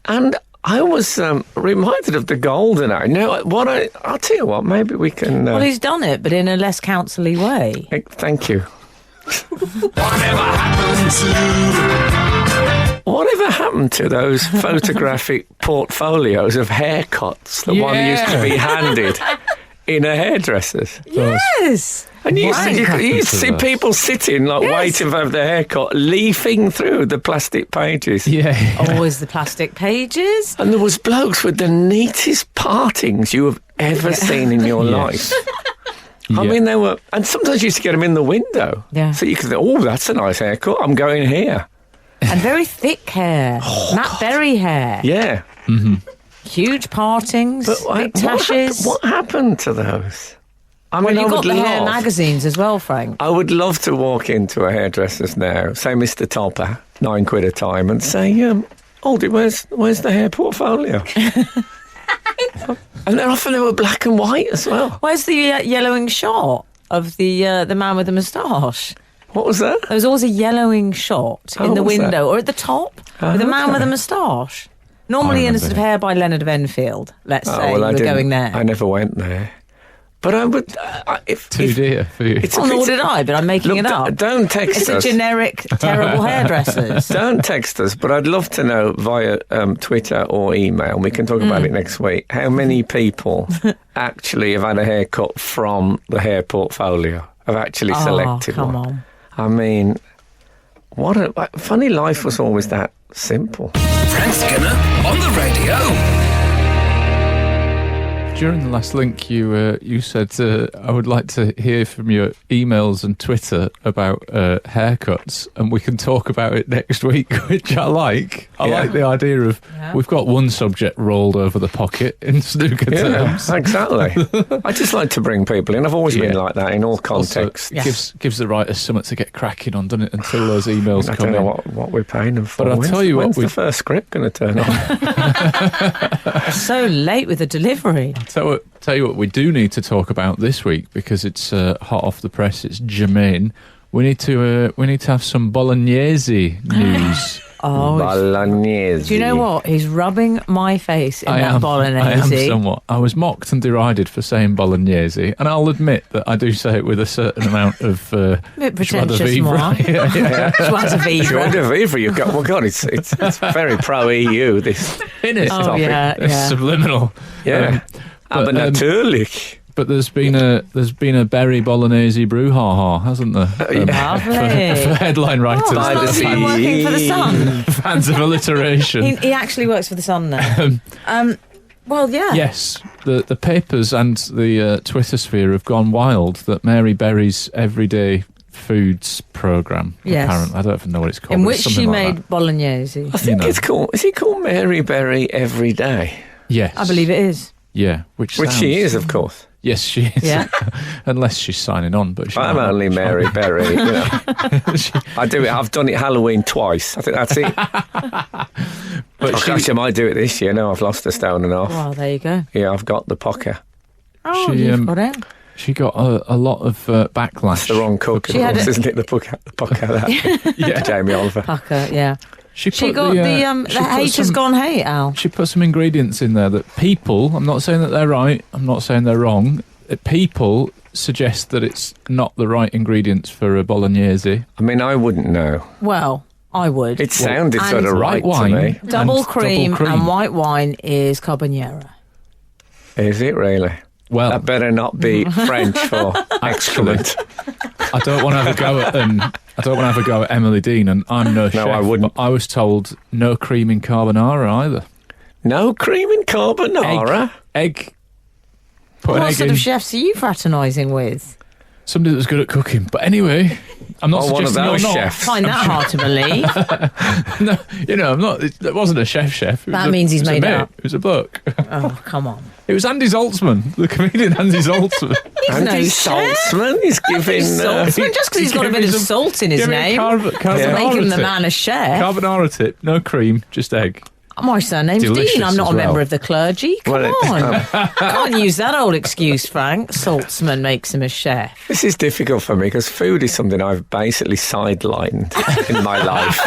And I was reminded of the golden age. Now, I'll tell you what, maybe we can... Well, he's done it, but in a less counsel-y way. Thank you. Whatever happened to? Whatever happened to those photographic portfolios of haircuts that one used to be handed in a hairdresser's? Yes. And you used to see people sitting, waiting for their haircut, leafing through the plastic pages. Yeah. Always the plastic pages. And there was blokes with the neatest partings you have ever seen in your life. I mean, they were... And sometimes you used to get them in the window. Yeah. So you could think, oh, that's a nice haircut. I'm going here. And very thick hair. Matt Berry hair. Yeah. Mm-hmm. Huge partings, big tashes. What happened to those? I Well, mean, you've I got would the hair love... magazines as well, Frank. I would love to walk into a hairdresser's now, say Mr. Topper, £9 a time, and say, Aldi, where's the hair portfolio? And then often they were black and white as well. Where's the yellowing shot of the man with the moustache? What was that? There was always a yellowing shot in the what's window that? or at the top with a man okay. with a moustache. Normally innocent of hair by Leonard of Enfield, let's say. I We're didn't. going there. I never went there. But I would... Too dear for you. It's Well, nor did I, but I'm making it up. Don't text It's us. a generic, terrible hairdressers. Don't text us, but I'd love to know via Twitter or email, we can talk about it next week, how many people actually have had a haircut from the hair portfolio, have actually selected come one. on. I mean, what a funny life was always that simple. Frank Skinner on the radio. During the last link, you said, I would like to hear from your emails and Twitter about haircuts, and we can talk about it next week, which I like. I like the idea of we've got one subject rolled over the pocket in snooker terms. Exactly. I just like to bring people in. I've always been like that in all contexts. Also, gives the writers something to get cracking on, doesn't it, until those emails I come don't in. know what we're paying them for. But I'll tell you when's what, the first script going to turn on? So late with the delivery. Tell you what we do need to talk about this week, because it's hot off the press. It's germane. We need to have some bolognese news. Bolognese. Do you know what? He's rubbing my face in that I bolognese. am somewhat. I was mocked and derided for saying bolognese, and I'll admit that I do say it with a certain amount of bit pretentious, joie de vivre. Mark. Yeah. Joie de vivre. Joie de vivre, you've got... Well, God, it's very pro-EU, this In it. topic. It's subliminal. Yeah. Aber natürlich. But there's been a berry bolognese brouhaha, hasn't there? Lovely. For headline writers, Oh, it's the been working for the Sun. fans of alliteration. He actually works for the Sun now. Well, yeah. Yes, the papers and the Twitter sphere have gone wild that Mary Berry's Everyday Foods programme, Yes. apparently, I don't even know what it's called. In but which it's something she like made that. bolognese. I think it's called. Is it called Mary Berry Every Day? Yes. I believe it is. Yeah, which Which she sounds- is, of course. Yes, she is. Yeah. Unless she's signing on, but she I'm might not. only Mary Berry. You know. I do it. I've done it Halloween twice. I think that's it. But Oh, gosh, I might do it this year. No, I've lost a stone and a half. Well, there you go. Yeah, I've got the pocker. Oh, She, you've got it. she got a lot of backlash. It's the wrong cook, of She had course, a- isn't it? The pocker. That. Yeah. Jamie Oliver. Pucker, yeah. She She put got the the haters gone hate, Al. She put some ingredients in there that people, I'm not saying that they're right, I'm not saying they're wrong, people suggest that it's not the right ingredients for a bolognese. I mean, I wouldn't know. Well, I would. It sounded and sort of right white to wine. me. double cream double cream. and white wine is carbonara. Is it really? Well, That better not be French for excrement. I don't want to have a go at I don't want to have a go at Emily Dean, and I'm no chef. I wouldn't. But I was told no cream in carbonara either. No cream in carbonara. Egg. Put What an egg sort in. of chefs are you fraternising with? Somebody that's good at cooking. But anyway, I'm not Oh, one of suggesting those you're not. chefs. Find that hard to believe. No, I'm not. It wasn't a chef. It That was means he's it was made a it mate. up. It was a bloke. Oh, come on. It was Andy Zaltzman, the comedian Andy Zaltzman. Andy no chef. Saltzman is giving. Saltzman, just because he's got a bit of salt in his Give me a name, carbonara doesn't make him the tip. man a chef. Carbonara tip, no cream, just egg. My surname's Delicious Dean. I'm not as a well. member of the clergy. Come Well, on. Can't use that old excuse, Frank. Saltzman makes him a chef. This is difficult for me because food is something I've basically sidelined in my life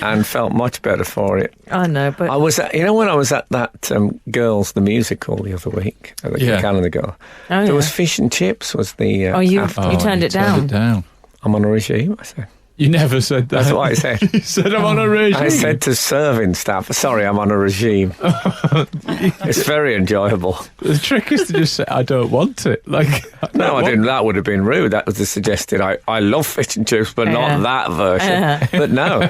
and felt much better for it. I know, but I was, when I was at that Girls the musical the other week, at the Yeah. calendar girl, Oh, there yeah. was fish and chips. Was the You after. turned it down. I'm on a regime. I said You never said that. that's what I said. You said I'm on a regime. I said to serving staff, sorry, I'm on a regime. It's very enjoyable. The trick is to just say, I don't want it. No, I didn't. That would have been rude. That was the suggested. I love fish and chips, but Yeah. not that version. But no,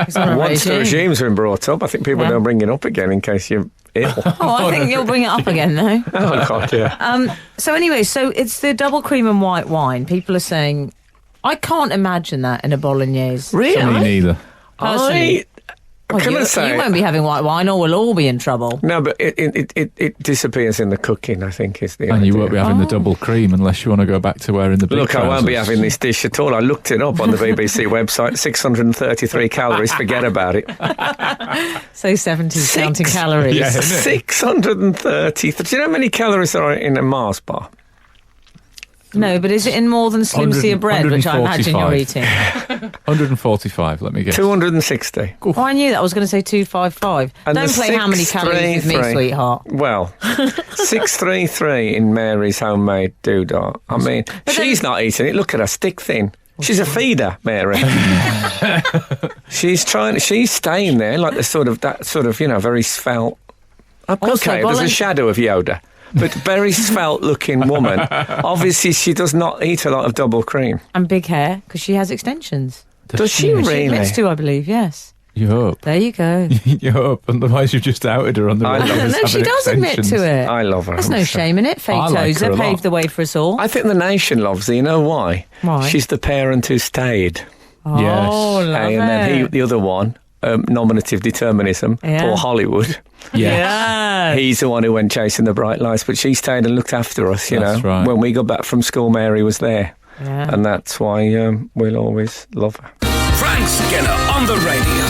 He's on a once the regime. regime's been brought up, I think people Yeah. don't bring it up again in case you're ill. Oh, I think you'll bring it up again, though. Oh, God, yeah. So anyway, so it's the double cream and white wine. People are saying, I can't imagine that in a bolognese. Me neither. Personally. Can I say? You won't be having white wine, or we'll all be in trouble. No, but it disappears in the cooking, I think, is the And idea. you won't be having the double cream unless you want to go back to wearing the big Look, I won't be trousers. having this dish at all. I looked it up on the BBC website. 633 calories. Forget about it. So 70 counting calories. Yeah. Isn't it? 630. Do you know how many calories there are in a Mars bar? No, but is it in more than slim sea of bread, which I imagine you're 145. eating? 145, let me guess. 260. Oh, I knew that. I was going to say 255. And Don't the play how many calories with me, 633. sweetheart. Well, 633 in Mary's homemade tudor. I mean, she's not eating it. Look at her, stick thin. She's a feeder, Mary. She's staying there like that sort of, very svelte. Also, Okay, there's a shadow of Yoda. But very svelte-looking woman. Obviously, she does not eat a lot of double cream. And big hair, because she has extensions. Does she She really? admits to, I believe, yes. You hope. There you go. You hope. Otherwise, you've just outed her on the I radio love as it. No, she having does admit extensions. to it. I love her. There's I'm no sure. shame in it. Fake I like her Tozer a lot. paved the way for us all. I think the nation loves her. You know why? Why? She's the parent who stayed. Oh, Yes. love And then it. the other one, nominative determinism, Yeah. poor Hollywood. Yeah. He's the one who went chasing the bright lights, but she stayed and looked after us, That's right. When we got back from school, Mary was there. Yeah. And that's why we'll always love her. Frank Skinner on the radio.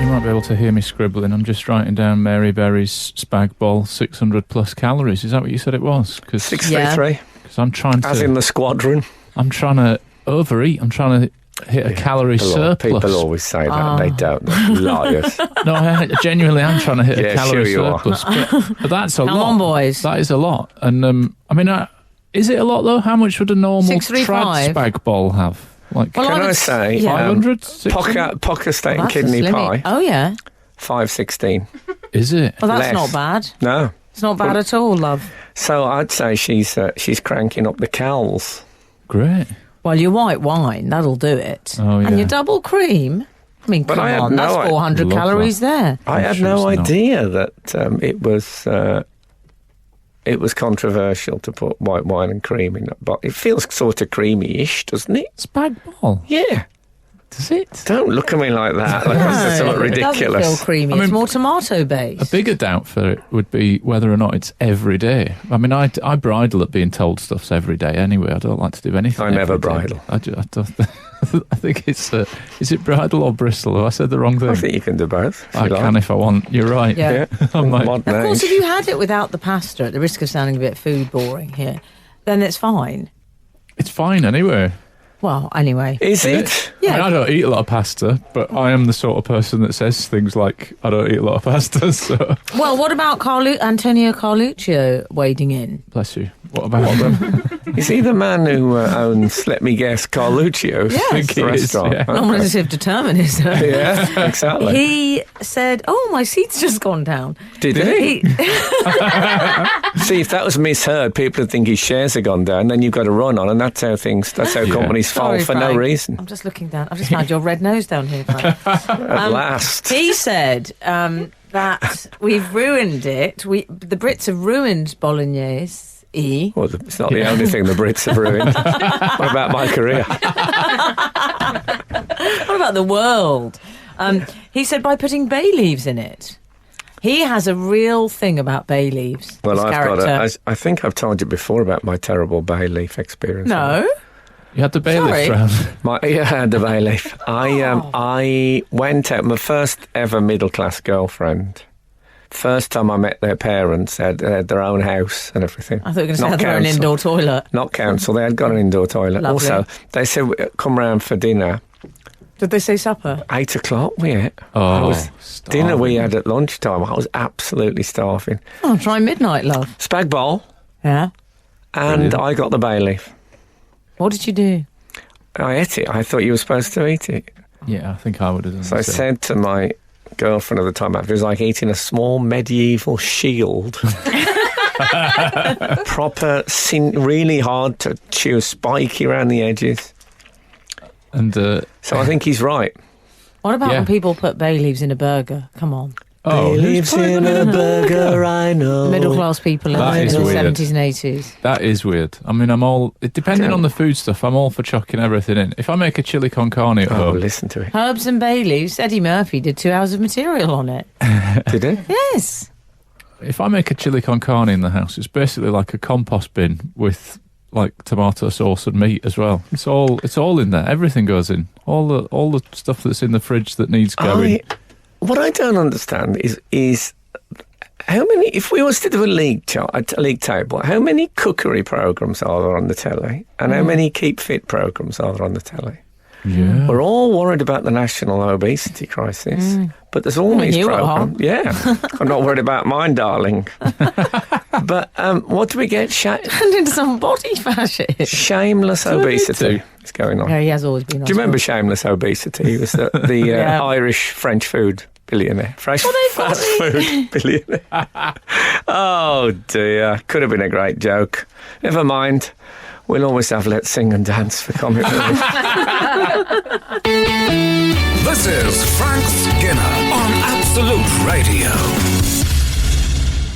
You might be able to hear me scribbling. I'm just writing down Mary Berry's spag bol, 600 plus calories. Is that what you said it was? Because 633, I'm trying to. as in the squadron. I'm trying to overeat. I'm trying to hit a calorie surplus. People always say that, and they don't. Liars. No, I genuinely am trying to hit Yeah, a calorie sure you are. surplus. But that's a Come lot. on, boys. That is a lot. And is it a lot though? How much would a normal trad 635? spag bol have? Like Well, Can I would say, yeah. 500? Pocker steak and That's a kidney slimmy. pie, Oh, yeah. 516. Is it? Well, that's Less. not bad. No. It's not bad at all, love. So I'd say she's cranking up the cals. Great. Well, your white wine, that'll do it. Oh, yeah. And your double cream, I mean, But come I had on, no that's idea. 400 Love calories there. I had sure no it's not. idea that it was controversial to put white wine and cream in it. But it feels sort of creamy-ish, doesn't it? Spag bol. Yeah. Does it? Don't look at me like that. Like this is something It doesn't feel ridiculous. creamy. I mean, it's more tomato-based. A bigger doubt for it would be whether or not it's every day. I mean, I bridle at being told stuff's every day anyway. I don't like to do anything. I never every day. bridle. I don't. I think it's. Is it bridle or bristle? Have I said the wrong thing? I think you can do both. I can if I want. You're right. Yeah. I'm like, Modern Of course, age. if you had it without the pasta, at the risk of sounding a bit food boring here, then it's fine. it's fine anyway. Well, anyway. Is it? Yeah. I mean, I don't eat a lot of pasta, but I am the sort of person that says things like, I don't eat a lot of pasta, so... Well, what about Antonio Carluccio wading in? Bless you. What about them? Is he the man who owns, let me guess, Carluccio's Yes. I think he is, restaurant? yeah. Nominative determinism. Yeah, exactly. He said, "Oh, my seat's just gone down." Did he? See, if that was misheard, people would think his shares have gone down, then you've got to run on, and that's how companies fall Sorry, for no Frank. reason. I'm just looking down. I've just found your red nose down here, Frank. At last. He said that we've ruined it. The Brits have ruined bolognese. Well, it's not the only thing the Brits have ruined. What about my career? What about the world? He said by putting bay leaves in it. He has a real thing about bay leaves. Well, this character. I think I've told you before about my terrible bay leaf experience. No. You had the bailiff Sorry. round. I had the bay leaf. I went out, my first ever middle class girlfriend. First time I met their parents, they had their own house and everything. I thought you were going to say Not have their own council. indoor toilet. Not council, they had got an indoor toilet. Lovely. Also, they said, come round for dinner. Did they say supper? 8 o'clock we ate. Oh, Dinner we had at lunchtime. I was absolutely starving. Oh, try midnight, love. Spag bowl, Yeah. and Brilliant. I got the bay leaf. What did you do? I ate it. I thought you were supposed to eat it. Yeah, I think I would have done So I the same. said to my girlfriend at the time, it was like eating a small medieval shield. Proper, really hard to chew, spiky around the edges. And, So I think he's right. What about Yeah. when people put bay leaves in a burger? Come on. oh, Leaves in a burger, I know. Middle class people in That the is weird. 70s and 80s. that is weird. I mean, depending on the food stuff, I'm all for chucking everything in. If I make a chili con carne at Oh, home, listen to it. Herbs and bay leaves. Eddie Murphy did 2 hours of material on it. Did it? Yes. if I make a chili con carne in the house, it's basically like a compost bin with like tomato sauce and meat as well. It's all in there. Everything goes in. All the stuff that's in the fridge that needs going. What I don't understand is how many. If we was to do a league table, how many cookery programs are there on the telly, and how many keep fit programs are there on the telly? Yeah. We're all worried about the national obesity crisis, but there's all these you are. programs. Yeah, I'm not worried about mine, darling. But what do we get? Turned into some body fashion. Shameless obesity is going on. Yeah, he has always been. Do you remember Shameless Obesity? He was the Yeah. Irish French food billionaire. Fast got food billionaire. Oh dear. Could have been a great joke. Never mind. We'll always have Let's Sing and Dance for comic relief. This is Frank Skinner on Absolute Radio.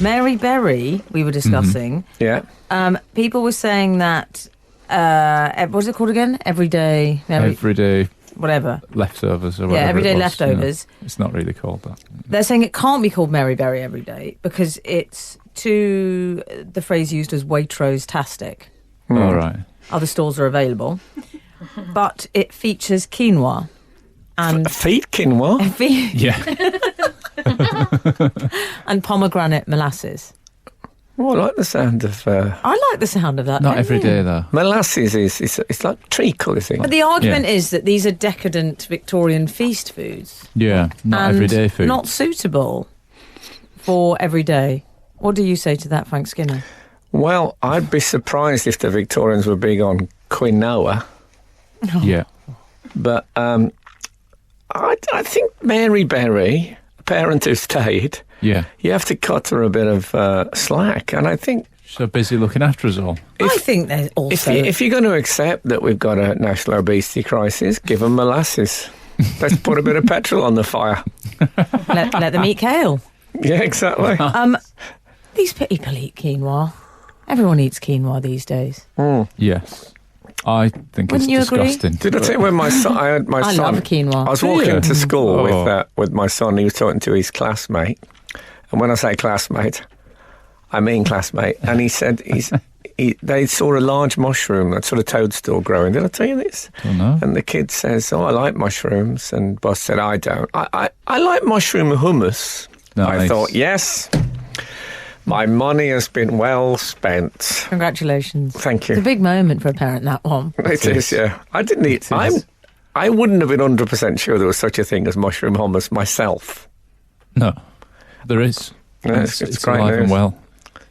Mary Berry, we were discussing. Yeah. People were saying that, what's it called again? Everyday, Everyday whatever. leftovers or Yeah, whatever. everyday it was, leftovers. you know. It's not really called that. They're saying it can't be called Mary Berry every day because it's the phrase used as Waitrose-tastic. All right. Other stores are available. But it features quinoa and Feet quinoa. Yeah. and pomegranate molasses. Oh, I like the sound of I like the sound of that. Not don't every you? day though. molasses. It's like treacle, is it? But the argument is that these are decadent Victorian feast foods. Yeah. Not and everyday food. Not suitable for every day. What do you say to that, Frank Skinner? Well, I'd be surprised if the Victorians were big on quinoa. Yeah. But I think Mary Berry, a parent who stayed, Yeah. you have to cut her a bit of slack. And I think So busy looking after us all. I think there's also... if you're going to accept that we've got a national obesity crisis, give them molasses. Let's put a bit of petrol on the fire. let them eat kale. Yeah, exactly. These people eat quinoa. Everyone eats quinoa these days. Yes. I think Wouldn't you it's agree? disgusting. Did I tell you when I had my I son? love quinoa. I was Do walking you? to school Oh. with my son. He was talking to his classmate, and when I say classmate, I mean classmate. And he said they saw a large mushroom, that sort of toadstool growing. Did I tell you this? Don't know. And the kid says, "Oh, I like mushrooms," and boss said, "I don't. I like mushroom hummus." I Nice. thought, yes, my money has been well spent. Congratulations. Thank you. It's a big moment for a parent, that one. It is, yeah. I didn't eat. It is. I wouldn't have been 100% sure there was such a thing as mushroom hummus myself. No, there is. Yeah, And it's it's great alive news. and well.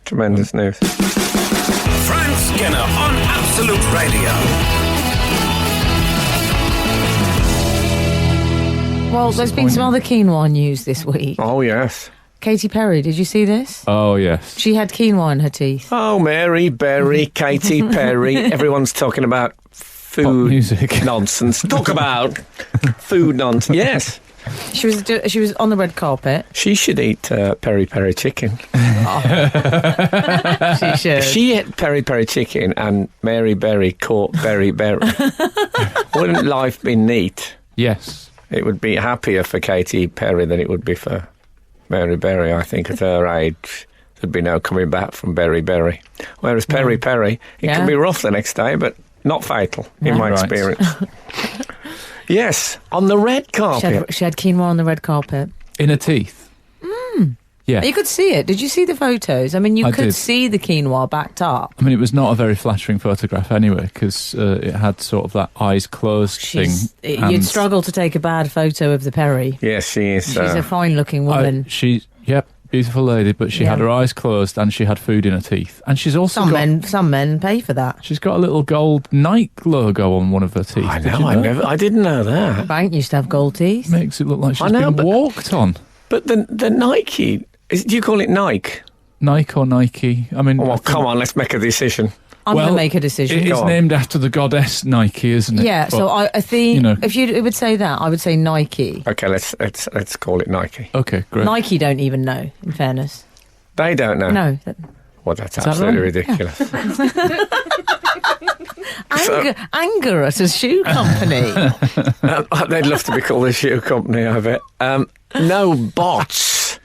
Tremendous news. Frank Skinner on Absolute Radio. Well, there's been some other quinoa news this week. Oh, yes. Katy Perry, did you see this? Oh, yes. She had quinoa in her teeth. Oh, Mary Berry, Katy Perry. Everyone's talking about Pop food music. nonsense. Talk about food nonsense. Yes. She was on the red carpet. She should eat peri peri chicken. She should. If she ate peri peri chicken and Mary Berry caught Berry Berry, wouldn't life be neat? Yes. It would be happier for Katy Perry than it would be for Mary Berry. I think at her age, there'd be no coming back from Berry Berry. Whereas Peri Peri, it Yeah. can be rough the next day, but not fatal, in Yeah. my Right. experience. Yes, on the red carpet. She had quinoa on the red carpet. In her teeth. Yeah. You could see it. Did you see the photos? I mean, you I could did. see the quinoa backed up. I mean, it was not a very flattering photograph anyway, because it had sort of that eyes closed thing. You'd and, struggle to take a bad photo of the Perry. Yes, she is. She's a fine-looking woman. Yep, beautiful lady, but she Yeah. had her eyes closed and she had food in her teeth. And she's also Some men pay for that. she's got a little gold Nike logo on one of her teeth. I Did know, you I didn't know that. Bank used to have gold teeth. Makes it look like she's I know, been but- walked on. But the Nike, do you call it Nike? Nike or Nike? I mean, Well, come on, let's make a decision. I'm going Well, to make a decision. It is Go on. named after the goddess Nike, isn't it? Yeah, But- so I think you know. if you would say that, I would say Nike. Okay, let's call it Nike. Okay, great. Nike don't even know, in fairness. They don't know. No. Well, that's that absolutely wrong? ridiculous. Anger at a shoe company. They'd love to be called a shoe company, I bet. No bots.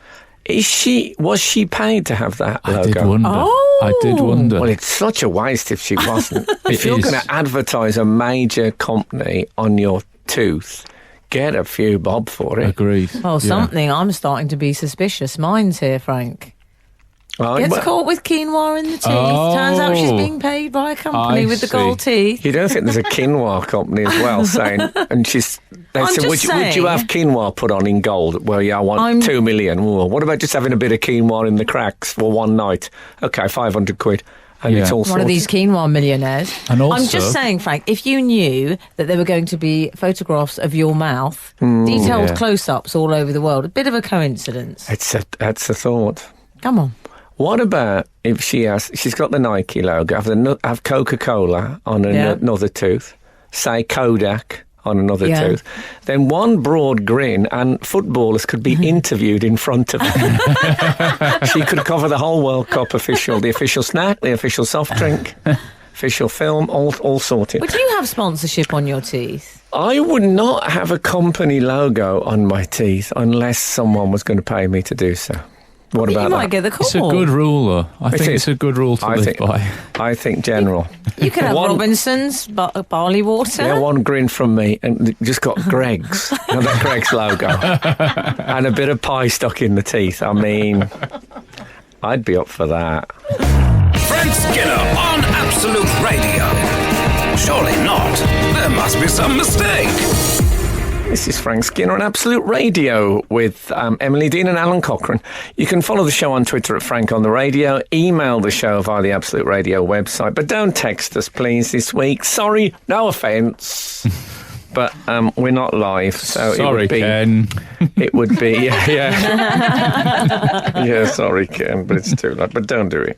Was she paid to have that I logo? did wonder. Oh. I did wonder. Well, it's such a waste if she wasn't. If It you're is. going to advertise a major company on your tooth, get a few bob for it. Agreed. Well, Yeah. something. I'm starting to be suspicious. Mine's here, Frank. Right, Gets well, caught with quinoa in the teeth. Oh. Turns out she's being paid by a company I with the see. gold teeth. you don't think there's a quinoa company as well saying, and they I'm said, just would you saying. have quinoa put on in gold? Well, yeah, I want 2 million. Well, what about just having a bit of quinoa in the cracks for one night? Okay, 500 quid. And Yeah. it's all One sorted. of these quinoa millionaires. And I'm also- just saying, Frank, if you knew that there were going to be photographs of your mouth, detailed yeah. close-ups all over the world, a bit of a coincidence. That's a thought. Come on. What about if she's got the Nike logo, have Coca-Cola on Yeah. another tooth, say Kodak on another Yeah. tooth, then one broad grin and footballers could be interviewed in front of her. She could cover the whole World Cup the official snack, the official soft drink, official film, all sorted. Would you have sponsorship on your teeth? I would not have a company logo on my teeth unless someone was going to pay me to do so. What You about might that? get the call. It's a good rule, though. I It think is. it's a good rule to I live think- by. I think general. You could have One- Robinson's barley water. Yeah, one grin from me and just got Greg's. You know, that Greg's logo. And a bit of pie stuck in the teeth. I mean, I'd be up for that. Frank Skinner on Absolute Radio. Surely not. There must be some mistake. This is Frank Skinner on Absolute Radio with Emily Dean and Alan Cockerel. You can follow the show on Twitter at Frank on the Radio. Email the show via the Absolute Radio website. But don't text us, please, this week. Sorry, no offence. But we're not live, so Sorry, it would be... Ken. It would be, yeah. Yeah, sorry, Ken, but it's too late. But don't do it.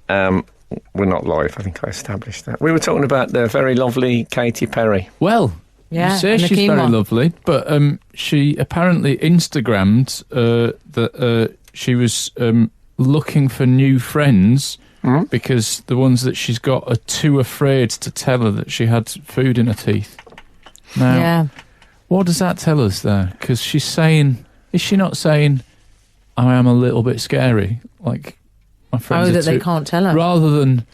We're not live. I think I established that. We were talking about the very lovely Katy Perry. Well, Yeah, You say and the she's keen very one. lovely, but she apparently Instagrammed that she was looking for new friends because the ones that she's got are too afraid to tell her that she had food in her teeth. Now, Yeah. what does that tell us there? Because she's saying, is she not saying, I am a little bit scary? Like, my friends are that they too-" can't tell her. Rather than,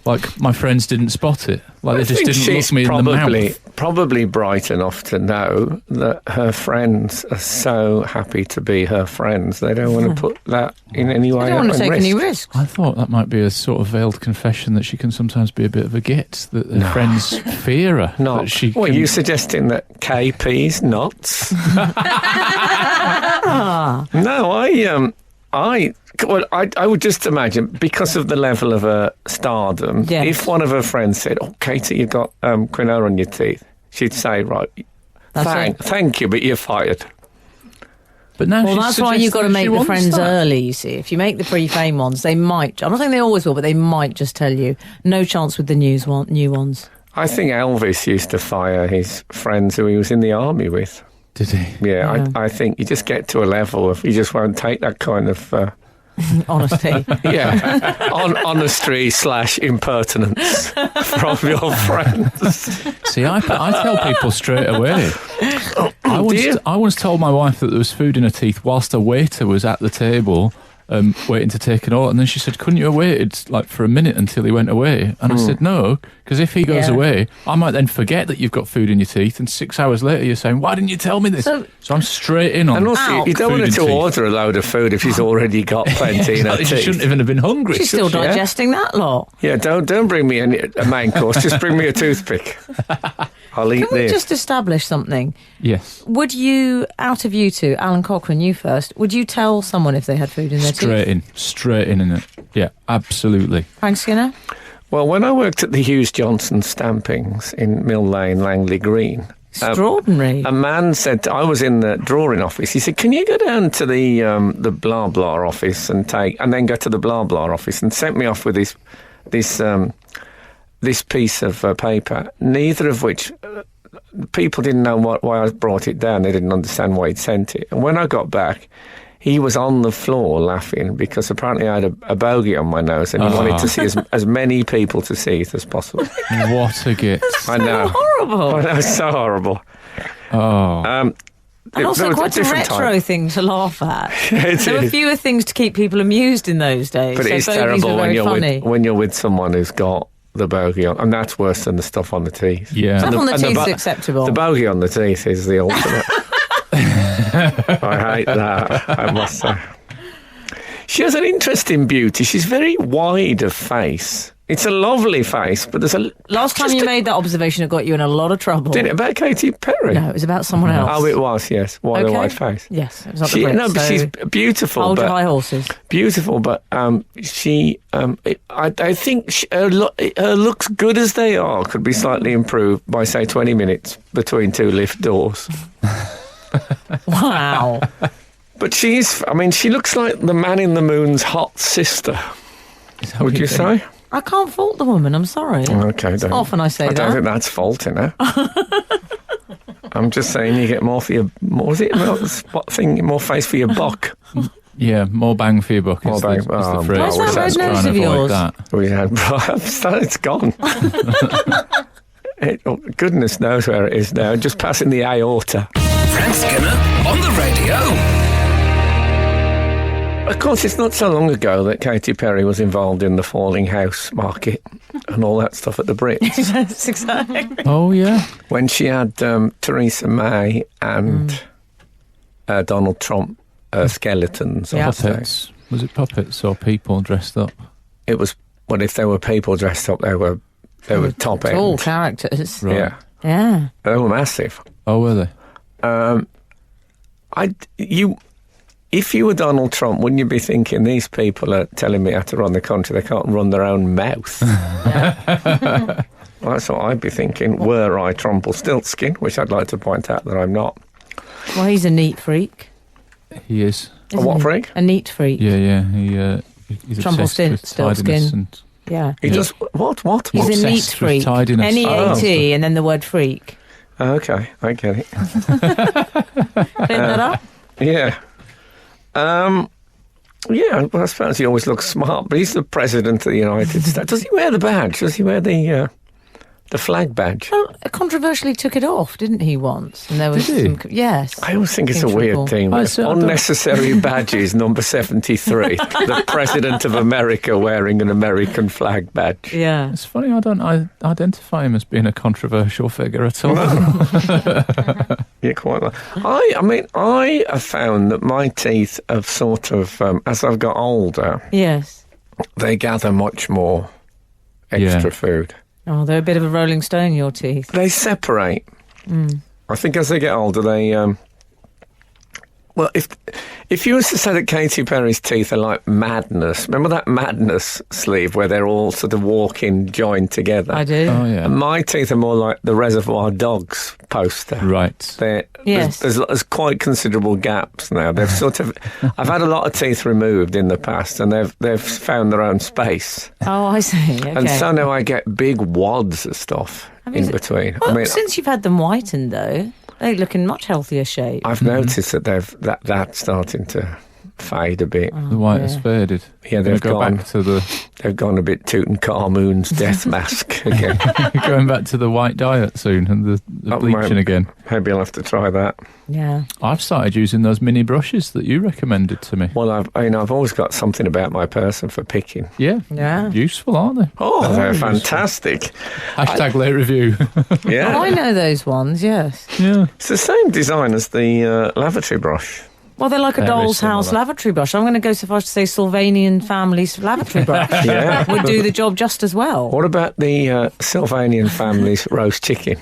like, my friends didn't spot it. Like, they just didn't look me in the mouth. Probably bright enough to know that her friends are so happy to be her friends. They don't want to put that in any way. They don't want to at take risk. any risks. I thought that might be a sort of veiled confession that she can sometimes be a bit of a git, that her friends fear her. Not. That she Well, can- you suggesting that KP's nuts? No, I would just imagine, because of the level of her stardom, Yes. if one of her friends said, "Oh, Katie, you've got quinoa on your teeth," she'd say, "Right, That's it. thank you, but you're fired." But now Well, she's that's why you've got to suggesting she make the wants friends that. early, you see. If you make the pre-fame ones, they might. I'm not saying they always will, but they might just tell you. No chance with the new ones. I think Elvis used to fire his friends who he was in the army with. Did he? Yeah, Yeah. I think you just get to a level of you just won't take that kind of Honesty. honesty / impertinence from your friends. See, I tell people straight away. dear. I once told my wife that there was food in her teeth whilst a waiter was at the table waiting to take an order, and then she said, couldn't you have waited like for a minute until he went away? And I said no, because if he goes Yeah. away, I might then forget that you've got food in your teeth, and 6 hours later you're saying, why didn't you tell me this? So- So I'm straight in on And also, you don't food want her in to teeth. order a load of food if she's already got plenty in her She teeth. shouldn't even have been hungry. She's should still she? digesting that lot. Yeah, don't bring me a main course. Just bring me a toothpick. I'll eat Can we this. just establish something? Yes. Would you, out of you two, Alan Cochrane, you first, would you tell someone if they had food in their teeth? Straight in it. Yeah, absolutely. Frank Skinner? Well, when I worked at the Hughes Johnson stampings in Mill Lane, Langley Green, Extraordinary. a man said, I was in the drawing office. He said, "Can you go down to the blah blah office and then go to the blah blah office?" And sent me off with this piece of paper. Neither of which people didn't know why I brought it down. They didn't understand why he'd sent it. And when I got back, he was on the floor laughing because apparently I had a bogey on my nose and he wanted to see as many people to see it as possible. What a gift. I know. Horrible. I know, it's so horrible. Oh. And also there was quite a different retro time. thing to laugh at. It There were is. fewer things to keep people amused in those days. But so it is bogies terrible were when very funny. when you're with someone who's got the bogey on, and that's worse than the stuff on the teeth. Yeah. Stuff on the and teeth is bo- acceptable. The bogey on the teeth is the ultimate. I hate that, I must say. She has an interesting beauty. She's very wide of face. It's a lovely face, but there's a... Last time you made that observation, it got you in a lot of trouble. Did it about Katy Perry? No, it was about someone else. Oh, it was, yes. Wide Okay. wide face. Yes, it was not the Brits, but so she's beautiful. hold but your high horses. Beautiful, but I think her looks, good as they are, could be slightly improved by, say, 20 minutes between two lift doors. Wow. But she looks like the Man in the Moon's hot sister. Is that Would what you think? say? I can't fault the woman, I'm sorry. Okay, don't. Often I say I don't that. think that's faulting her. I'm just saying you get more for your... More face for your buck. Yeah, more bang for your buck More is, bang- is the oh, phrase. Where's that That's red trying nose to of avoid yours? that. We had... It's gone. Goodness knows where it is now. Just passing the aorta. Frank Skinner on the radio. Of course, it's not so long ago that Katy Perry was involved in the falling house market and all that stuff at the Brits. That's exactly. Oh, yeah. When she had Theresa May and Donald Trump skeletons Yeah. on stage. Puppets. Was it puppets or people dressed up? It was, well, if there were people dressed up, they were top end. All characters. Right. Yeah, Yeah. they were massive. Oh, were they? If you were Donald Trump, wouldn't you be thinking, these people are telling me how to run the country, they can't run their own mouth? Well, that's what I'd be thinking, were I Trumpelstiltskin, which I'd like to point out that I'm not. Well, he's a neat freak. He is. isn't what he? freak? A neat freak. Yeah. He's obsessed with Trumpelstiltskin. tidiness and Yeah. He does, what? He's a Obsessed neat with freak. tidiness. N-E-A-T and then the word freak. Okay, I get it. Clean that up. Yeah. Yeah, well, I suppose he always looks smart, but he's the president of the United States. Does he wear the badge? Does he wear the flag badge? Well, controversially took it off, didn't he, once? And there was Did he? some, yes. I always think it's a Trouble. weird thing. I don't- Unnecessary badges, number 73. The president of America wearing an American flag badge. Yeah. It's funny, I don't identify him as being a controversial figure at all. Yeah, quite right. I have found that my teeth have sort of, as I've got older, Yes. they gather much more extra food. Oh, they're a bit of a Rolling Stone, your teeth. They separate. I think as they get older, they. Well, if you was to say that Katy Perry's teeth are like Madness, remember that Madness sleeve where they're all sort of walking joined together? I do. Oh, yeah. And my teeth are more like the Reservoir Dogs poster. Right. Yes. There's quite considerable gaps now. They've sort of. I've had a lot of teeth removed in the past, and they've found their own space. Oh, I see. Okay. And so now I get big wads of stuff in between. Well, since you've had them whitened, though, they look in much healthier shape. I've noticed that that's starting to fade a bit. The white has faded. Yeah, they've go gone. back to the They've gone a bit Tutankhamun's death mask again. going back to the white diet soon and the bleaching again. Maybe I'll have to try that. Yeah. I've started using those mini brushes that you recommended to me. Well, I've always got something about my person for picking. Yeah. Yeah. Useful, aren't they? Oh, they're useful. fantastic. Hashtag late review. Yeah, Oh, I know those ones, yes. Yeah. it's the same design as the lavatory brush. Well, they're like a Very doll's house similar. lavatory brush. I'm going to go so far as to say Sylvanian family's lavatory brush. Yeah. Would do the job just as well. What about the Sylvanian family's roast chicken?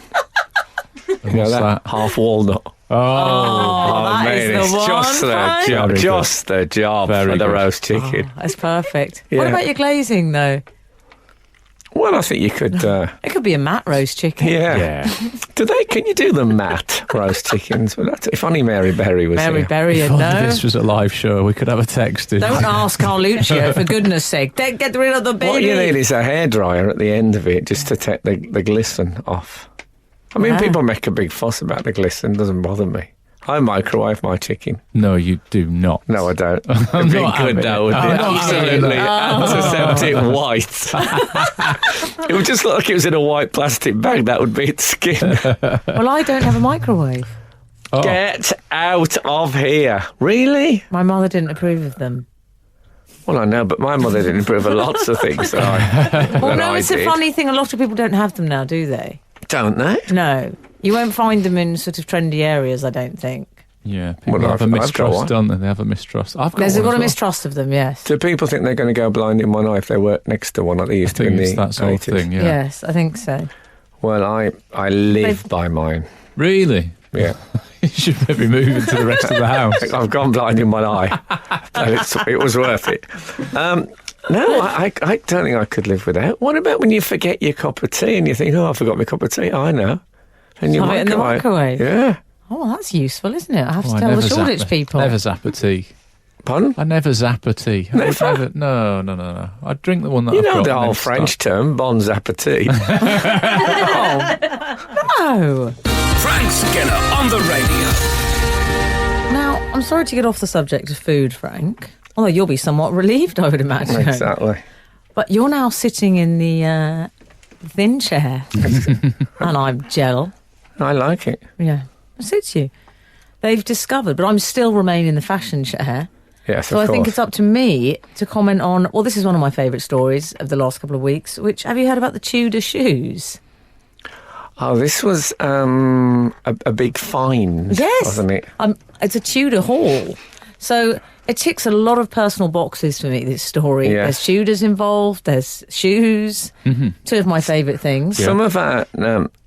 You know What's that half walnut. Oh, that man, is the it's one, just the Frank. job, Very good. just the job Very for the good. roast chicken. That's perfect. Yeah. What about your glazing, though? Well, I think you could. It could be a matte roast chicken. Yeah. Can you do the matte roast chickens? Well, if only Mary Berry was Mary here. Berry, if no. only this was a live show, we could have a text in. Don't ask Carluccio, for goodness sake. Get rid of the baby. What you need is a hairdryer at the end of it just to take the glisten off. I mean, Wow. people make a big fuss about the glisten. Doesn't bother me. I microwave my chicken. No, you do not. No, I don't. It'd be not having good, though. it. It'd be I'm not absolutely having antiseptic white. It would just look like it was in a white plastic bag. That would be its skin. Well, I don't have a microwave. Oh. Get out of here. Really? My mother didn't approve of them. Well, I know, but my mother didn't approve of lots of things that Well, that no, I it's did. a funny thing. A lot of people don't have them now, do they? Don't they? No. You won't find them in sort of trendy areas, I don't think. Yeah, people Well, have a I've got mistrust, one. don't they? They have a mistrust. I've got They've one got as a well. mistrust of them, yes. Do people think they're going to go blind in one eye if they work next to one like they used to I in think the it's that sort of 80s? thing, yeah. Yes, I think so. Well, I live by mine. Really? Yeah. You should maybe move into the rest of the house. I've gone blind in one eye. And it was worth it. No, I don't think I could live without. What about when you forget your cup of tea and you think, oh, I forgot my cup of tea? I know. And you Have it in the microwave. Yeah. Oh, well, that's useful, isn't it? I have Oh, to I tell the never Shoreditch zap- people. Never zap a tea. Pardon? I never zap a tea. Never? No. I drink the one that You I've know got the and whole then French start- term, bon appetit. Oh. Frank Skinner on the radio. Now, I'm sorry to get off the subject of food, Frank. Although you'll be somewhat relieved, I would imagine. Exactly. But you're now sitting in the thin chair. And I'm gel. I like it. Yeah, it suits you. They've discovered, but I'm still remain in the fashion chair. Yes, So of I course. think it's up to me to comment on, well, this is one of my favourite stories of the last couple of weeks, which, have you heard about the Tudor shoes? Oh, this was a big find, Yes. wasn't it? It's a Tudor haul. So it ticks a lot of personal boxes for me, this story. Yes. There's Tudors involved, there's shoes, two of my favourite things. Some of our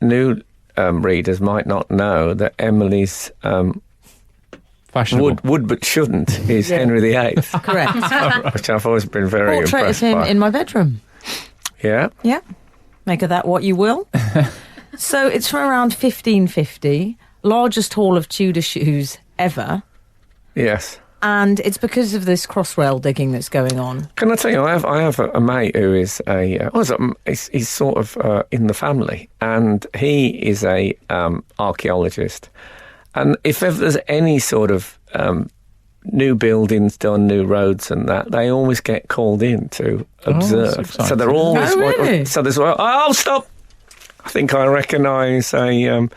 new readers might not know that Emily's Fashionable. would but shouldn't is Henry VIII, Correct. which I've always been very Portrait of impressed him by. in my bedroom. Yeah, Yeah. Make of that what you will. So it's from around 1550, largest haul of Tudor shoes ever. yes. And it's because of this crossrail digging that's going on. Can I tell you, I have a mate who is he's sort of in the family, and he is a archaeologist. And if there's any sort of new buildings done, new roads and that, they always get called in to observe. So they're always... really? So there's... Oh, stop! I think I recognise a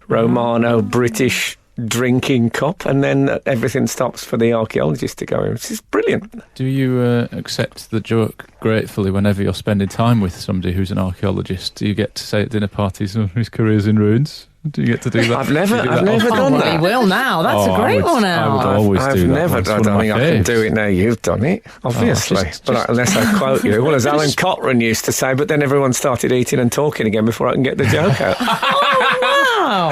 Romano-British drinking cup, and then everything stops for the archaeologist to go in, which is brilliant. Do you accept the joke gratefully whenever you're spending time with somebody who's an archaeologist? Do you get to say at dinner parties, oh, his career's in ruins? Do you get to do that? I've never done Well, that. you will now. That's a great one I would out. always I've do that. never That's done. one of I my think I can faves. do it now. You've done it, obviously. But unless I quote you. Well, as Alan Cockerel used to say, but then everyone started eating and talking again before I can get the joke out. Wow.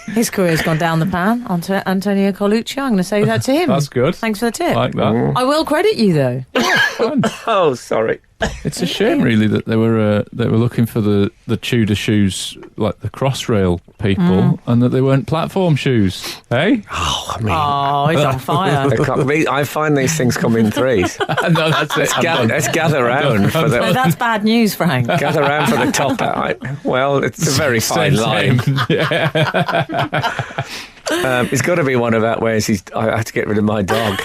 His career's gone down the pan onto Antonio Colucci. I'm going to say that to him. That's good. Thanks for the tip. Like that. I will credit you, though. Fun. Oh, sorry. It's a shame, really, that they were looking for the Tudor shoes, like the Crossrail people, and that they weren't platform shoes. Hey? Oh, I mean, Oh, he's on fire. I find these things come in threes. No, that's it. Let's gather round for No, the that's bad news, Frank. gather round for the top. Well, it's a very fine line. It's got to be one of that ways I had to get rid of my dog.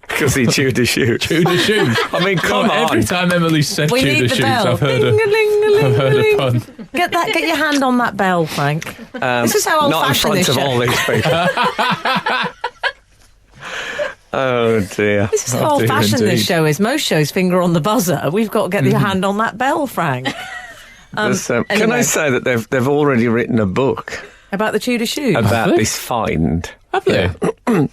Because he chewed his shoes. Tudor shoes. I mean, come on. Every time Emily said We Tudor need the shoes, bell. I've heard Ding-a-ling-a-ling-a-ling. a pun. Get your hand on that bell, Frank. This is how Not in old-fashioned front this of show. all these people. Oh, dear. This is Oh, how dear old-fashioned this indeed. show is. Most shows finger on the buzzer. We've got to get your hand on that bell, Frank. Can I Anyway, say that they've already written a book about the Tudor shoes? about they? this find? Have they?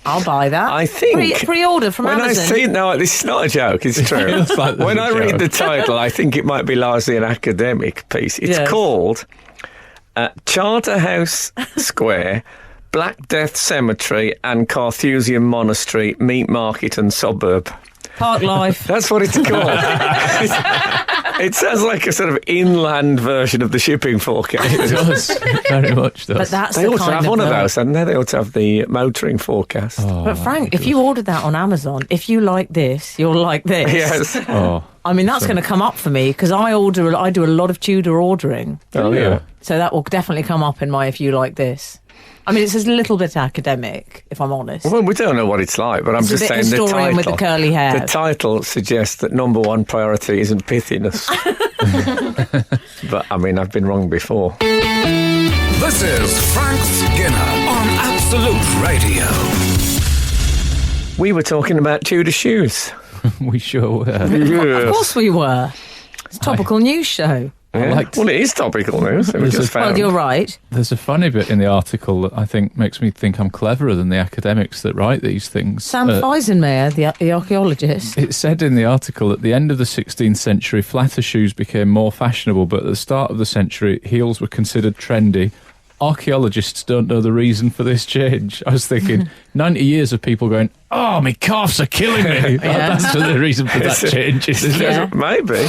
I'll buy that. I think Pre-order from when Amazon. I see no, this is not a joke. It's true. Feels like there's When a I read joke. the title, I think it might be largely an academic piece. It's Yes. called Charterhouse Square, Black Death Cemetery, and Carthusian Monastery, Meat Market and Suburb. Park Life. That's what it's called. It sounds like a sort of inland version of the shipping forecast. It does. Very much does. But that's They the ought to kind have one of of those, hadn't they? They ought to have the motoring forecast. But Frank, if you ordered that on Amazon, if you like this, you'll like this. Yes. Oh, I mean, that's going to come up for me because I do a lot of Tudor ordering. Oh, yeah. So that will definitely come up in my if you like this. I mean, it's a little bit academic, if I'm honest. Well, we don't know what it's like, but I'm It's a just bit saying the historian title. with the curly hair. The title suggests that number one priority isn't pithiness. But, I mean, I've been wrong before. This is Frank Skinner on Absolute Radio. We were talking about Tudor shoes. we sure were. Of course we were. It's a topical news show. Yeah. liked- Well, it is topical news. We There's just a- Well, found. you're right. There's a funny bit in the article that I think makes me think I'm cleverer than the academics that write these things. Sam Feisenmeyer, the archaeologist. It said in the article, at the end of the 16th century, flatter shoes became more fashionable, but at the start of the century, heels were considered trendy. Archaeologists don't know the reason for this change. I was thinking, 90 years of people going, oh, my calves are killing me. That's the reason for that change. Isn't Yeah. it? Maybe.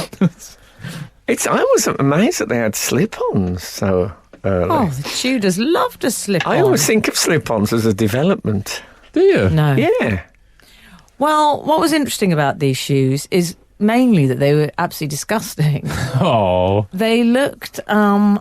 I was amazed that they had slip-ons so early. Oh, the Tudors loved a slip-on. I always think of slip-ons as a development. Do you? No. Yeah. Well, what was interesting about these shoes is mainly that they were absolutely disgusting. Oh. They looked, I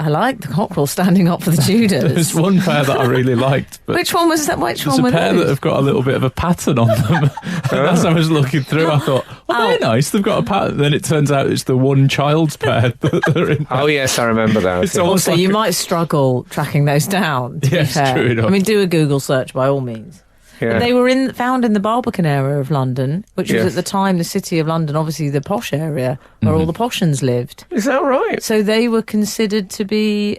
like the Cockerel standing up for the Tudors. There's one pair that I really liked. But Which one was that? Which there's one a were pair those? that have got a little bit of a pattern on them. And as I was looking through, I thought, oh, they're nice. They've got a pattern. Then it turns out it's the one child's pair that they're in. Oh, yes, I remember that. It's almost Also, like you a- might struggle tracking those down. To be Yes, fair. true enough. I mean, do a Google search by all means. Yeah. But they were found in the Barbican area of London, which was Yes. at the time the city of London, obviously the posh area where all the poshans lived. Is that right? So they were considered to be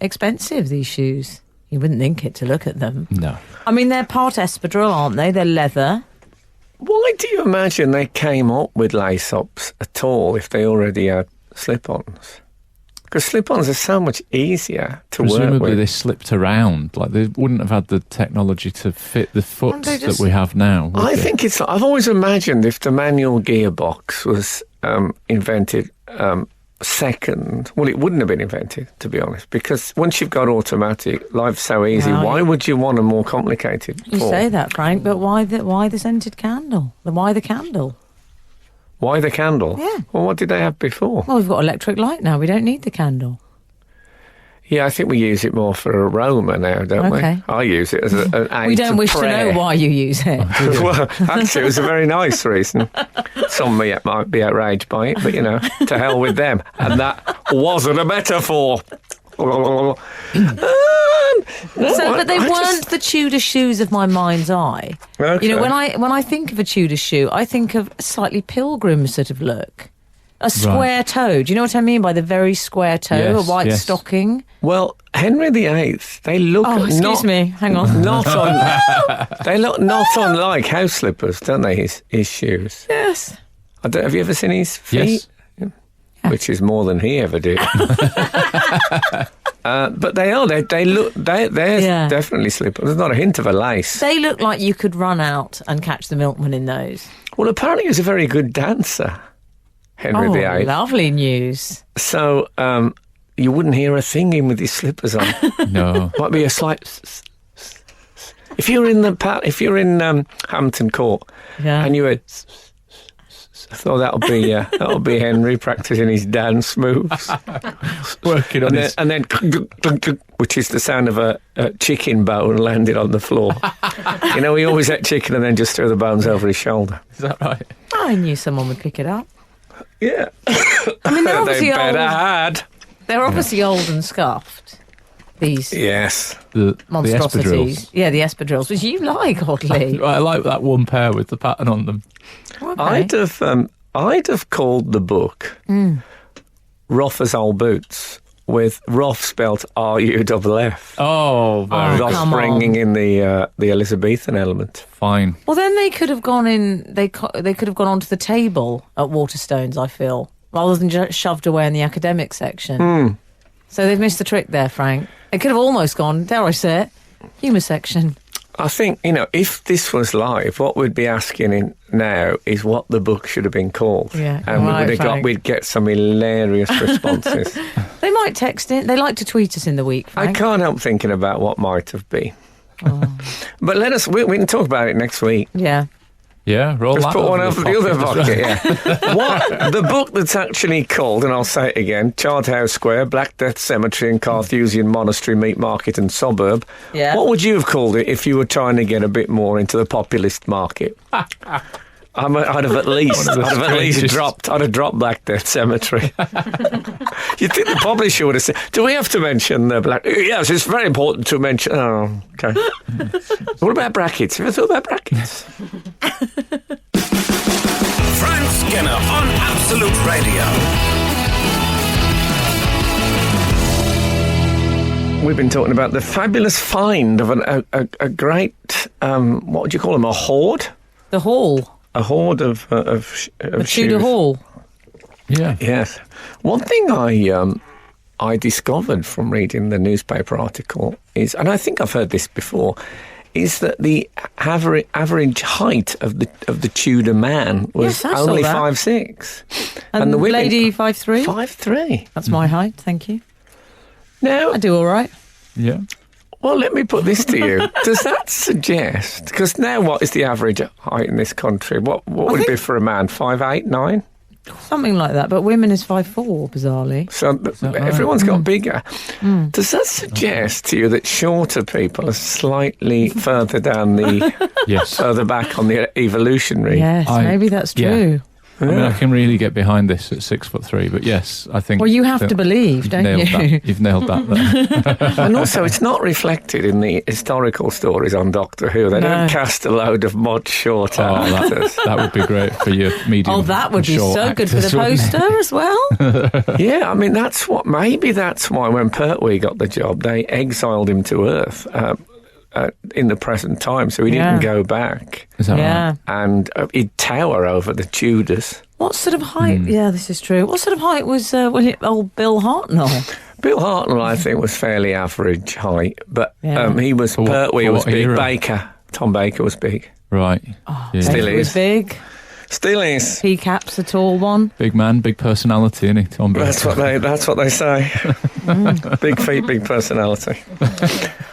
expensive, these shoes. You wouldn't think it to look at them. No. I mean, they're part espadrille, aren't they? They're leather. Why do you imagine they came up with lace-ups at all if they already had slip-ons? Because slip-ons are so much easier to work Presumably with. they slipped around. Like they wouldn't have had the technology to fit the foot Aren't they that just- we have now. would I they? think it's. I've always imagined if the manual gearbox was invented second, well, it wouldn't have been invented, to be honest, because once you've got automatic, life's so easy. Right. Why would you want a more complicated You form? say that, Frank, but why the scented candle? Why the candle? Why the candle? Yeah. Well, what did they have before? Well, we've got electric light now. We don't need the candle. Yeah, I think we use it more for aroma now, don't Okay. we? I use it as an aid We don't to wish prayer. to know why you use it. Well, actually, it was a very nice reason. Some might be outraged by it, but, to hell with them. And that wasn't a metaphor. But they weren't the Tudor shoes of my mind's eye. Okay. When I think of a Tudor shoe, I think of a slightly pilgrim sort of look. A square toe. Do you know what I mean by the very square toe? Yes, a white yes. stocking. Well, Henry VIII, they look Excuse me. Hang on. They look not unlike house slippers, don't they? His shoes. Yes. Have you ever seen his feet? Yes. Yeah. Which is more than he ever did. But they are. They're definitely slippers. There's not a hint of a lace. They look like you could run out and catch the milkman in those. Well, apparently he was a very good dancer, Henry VIII. Lovely news. So you wouldn't hear a thing in with his slippers on. No. Might be a slight. If you're in Hampton Court Yeah. and you were, I thought that'll be Henry practicing his dance moves, Working on his... and then which is the sound of a chicken bone landed on the floor. He always ate chicken and then just threw the bones over his shoulder. Is that right? I knew someone would pick it up. Yeah, I mean, they're they obviously better old. had. They're obviously old and scuffed. These Yes. The monstrosities. espadrilles. Yeah, the espadrilles, which you like, oddly. I like that one pair with the pattern on them. Okay. I'd have called the book Rough as Old Boots, with rough spelt RUFF. Oh, very Thus come bringing in the Elizabethan element. fine. Well, then they could have gone in. They could have gone onto the table at Waterstones, I feel, rather than just shoved away in the academic section. So they've missed the trick there, Frank. It could have almost gone, dare I say it, humour section. I think, if this was live, what we'd be asking in now is what the book should have been called. Yeah, and right, Frank. we'd get some hilarious responses. They might text in. They like to tweet us in the week, I Frank. can't help thinking about what might have been. But we can talk about it next week. Yeah. Yeah, roll Let's that put one over over the other pocket, yeah. What the book that's actually called, and I'll say it again, Charterhouse Square, Black Death Cemetery and Carthusian Monastery, Meat Market and Suburb. Yeah. What would you have called it if you were trying to get a bit more into the populist market? I'd have at least dropped Black Death Cemetery. You'd think the publisher would have said, do we have to mention the Black... Yes, it's very important to mention... Oh, okay. What about brackets? Have you thought about brackets? Frank Skinner on Absolute Radio. We've been talking about the fabulous find of a great... what would you call them? A hoard? The hall. A hoard of The shoes. Tudor hall. Yeah. Yes. One thing I discovered from reading the newspaper article is, and I think I've heard this before, is that the average height of the Tudor man was Yes, I saw only that. 5'6", And the women lady 5'3". 5'3". That's my height, thank you. Now, I do all right. Yeah. well, let me put this to you. Does that suggest? Because now, what is the average height in this country? What would it be for a man? 5'8", 9"? Something like that, but women is 5'4", bizarrely. So everyone's got bigger. Does that suggest to you that shorter people are slightly further down Yes. further back on the evolutionary? Yes, maybe that's true. I mean, I can really get behind this at 6'3", but yes, I think... Well, you have to believe, don't you? You've nailed that there. And also, it's not reflected in the historical stories on Doctor Who. They don't cast a load of much shorter actors. That would be great for your medium. Oh, that would and be short so good for the actors, wouldn't it? poster as well. Yeah, I mean, that's why when Pertwee got the job, they exiled him to Earth in the present time, so he didn't go back. Is that Yeah. right? And he'd tower over the Tudors. What sort of height? Yeah, this is true. What sort of height was old Bill Hartnell? Bill Hartnell, I think, was fairly average height, but Yeah. he was... Pertwee for was what big. era? Tom Baker was big. Right. Oh, Yeah. Still Baker was is. big. Still is. P-Cap's a tall one. Big man, big personality, isn't he, Tom? That's what they say. Big feet, big personality.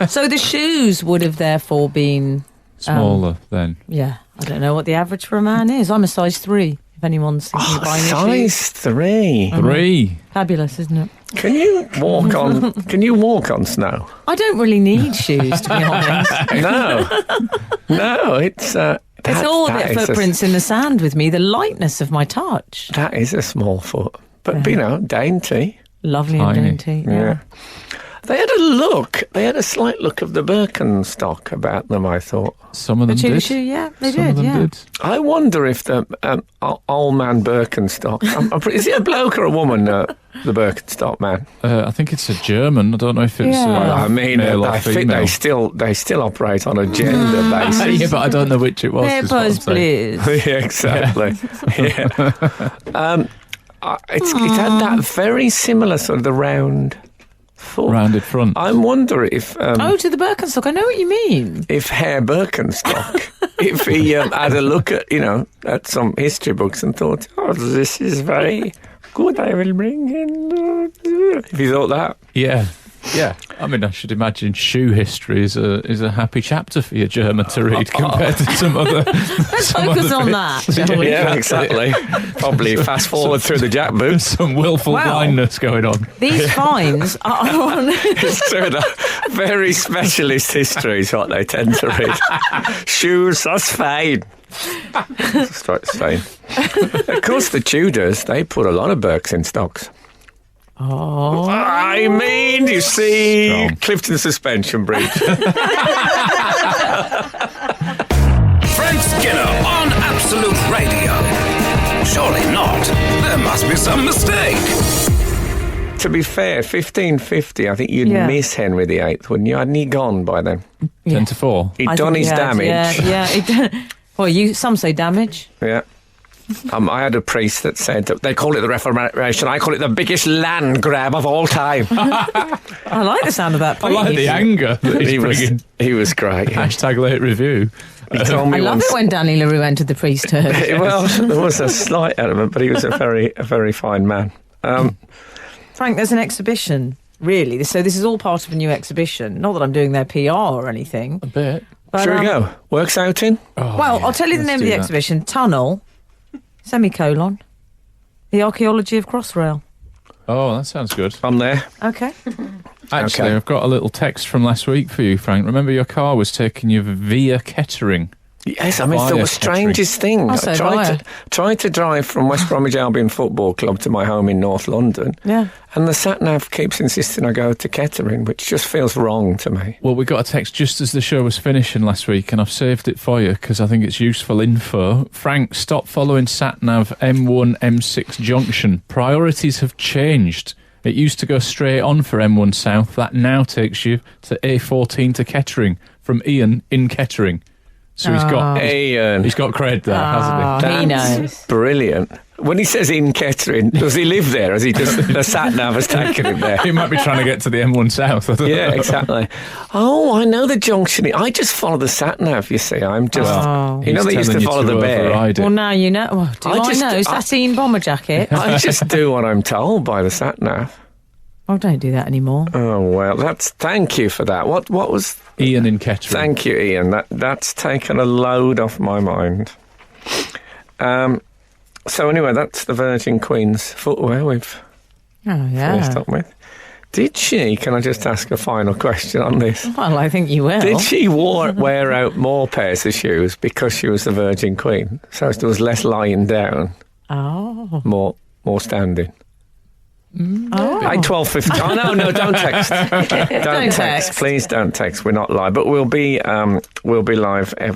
So the shoes would have therefore been... Smaller then. Yeah. I don't know what the average for a man is. I'm a size 3, if anyone's thinking of buying a shoe. Size 3. 3. Fabulous, isn't it? Can you walk on snow? I don't really need shoes, to be honest. No, it's all a bit footprints in the sand with me, the lightness of my touch. That is a small foot, but dainty. Lovely and dainty. Yeah. They had a slight look of the Birkenstock about them, I thought. Some of them did. Shoe, yeah, they Some did, of them did. I wonder if the old man Birkenstock, is it a bloke or a woman, the Birkenstock man? I think it's a German. I don't know if it's male or I think female. they still operate on a gender basis. Yeah, but I don't know which it was. Peppers, please. Yeah, exactly. Yeah. It had that very similar sort of the round foot. Rounded front. I wonder if... to the Birkenstock. I know what you mean. If Herr Birkenstock, if he had a look at some history books and thought, this is very good, I will bring in... If he thought that. Yeah. Yeah, I mean, I should imagine shoe history is a happy chapter for your German to read compared to some other. Let's focus on that, shall we? Yeah, exactly. Probably fast forward through the jack boots. Some willful blindness going on. These finds are on. It's true, that very specialist history is what they tend to read. Shoes, that's fine. That's fine. Of course, the Tudors, they put a lot of Birkenstocks. Oh. I mean, you see, Strong. Clifton suspension bridge. Frank Skinner on Absolute Radio. Surely not. There must be some mistake. To be fair, 1550, I think you'd miss Henry VIII, wouldn't you? Hadn't he gone by then? 10-4. He'd done his damage. Well, some say damage. Yeah. I had a priest that said that they call it the Reformation. I call it the biggest land grab of all time. I like the sound of that. I like the anger that he's bringing. He was great. Yeah. Hashtag late review. He told me I love it when Danny LaRue entered the priesthood. Well, there was a slight element, but he was a very fine man. Frank, there's an exhibition, really. So this is all part of a new exhibition. Not that I'm doing their PR or anything. A bit. But, Shall we go? Works out in? I'll tell you the name of the exhibition. Tunnel, ; the archaeology of Crossrail. Oh, that sounds good. I'm there. Okay. Actually, I've got a little text from last week for you, Frank. Remember your car was taking you via Kettering? Yes, I mean, it's the strangest thing. I tried to drive from West Bromwich Albion Football Club to my home in North London. Yeah. And the sat-nav keeps insisting I go to Kettering, which just feels wrong to me. Well, we got a text just as the show was finishing last week, and I've saved it for you because I think it's useful info. Frank, stop following sat-nav M1, M6 junction. Priorities have changed. It used to go straight on for M1 South. That now takes you to A14 to Kettering from Ian in Kettering. So he's got cred there, hasn't he? He knows. Brilliant. When he says in Kettering, does he live there? Has he just the sat nav has taken him there? He might be trying to get to the M1 South. Yeah, exactly. Oh, I know the junction. I just follow the sat nav. You see, I'm just they used to follow the bear. Well, now you know. Well, I know? Sateen bomber jacket. I just do what I'm told by the sat nav. Oh, don't do that anymore. Oh well, thank you for that. What was Ian in Kettering? Thank you, Ian. That's taken a load off my mind. So anyway, that's the Virgin Queen's footwear we've finished up with. Did she? Can I just ask a final question on this? Well, I think you will. Did she wear out more pairs of shoes because she was the Virgin Queen? So there was less lying down. Oh. More standing. Oh. 12:50. Oh no! Don't text. Don't text. Please don't text. We're not live, but we'll be live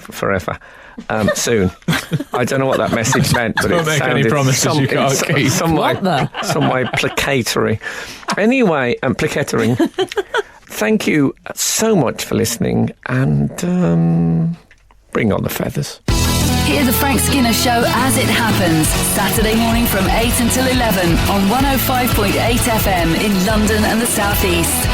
forever soon. I don't know what that message meant, but don't make any promises you can't keep. Some way placatory. Anyway, placatoring. Thank you so much for listening, and bring on the feathers. Hear the Frank Skinner Show as it happens. Saturday morning from 8 until 11 on 105.8 FM in London and the South East.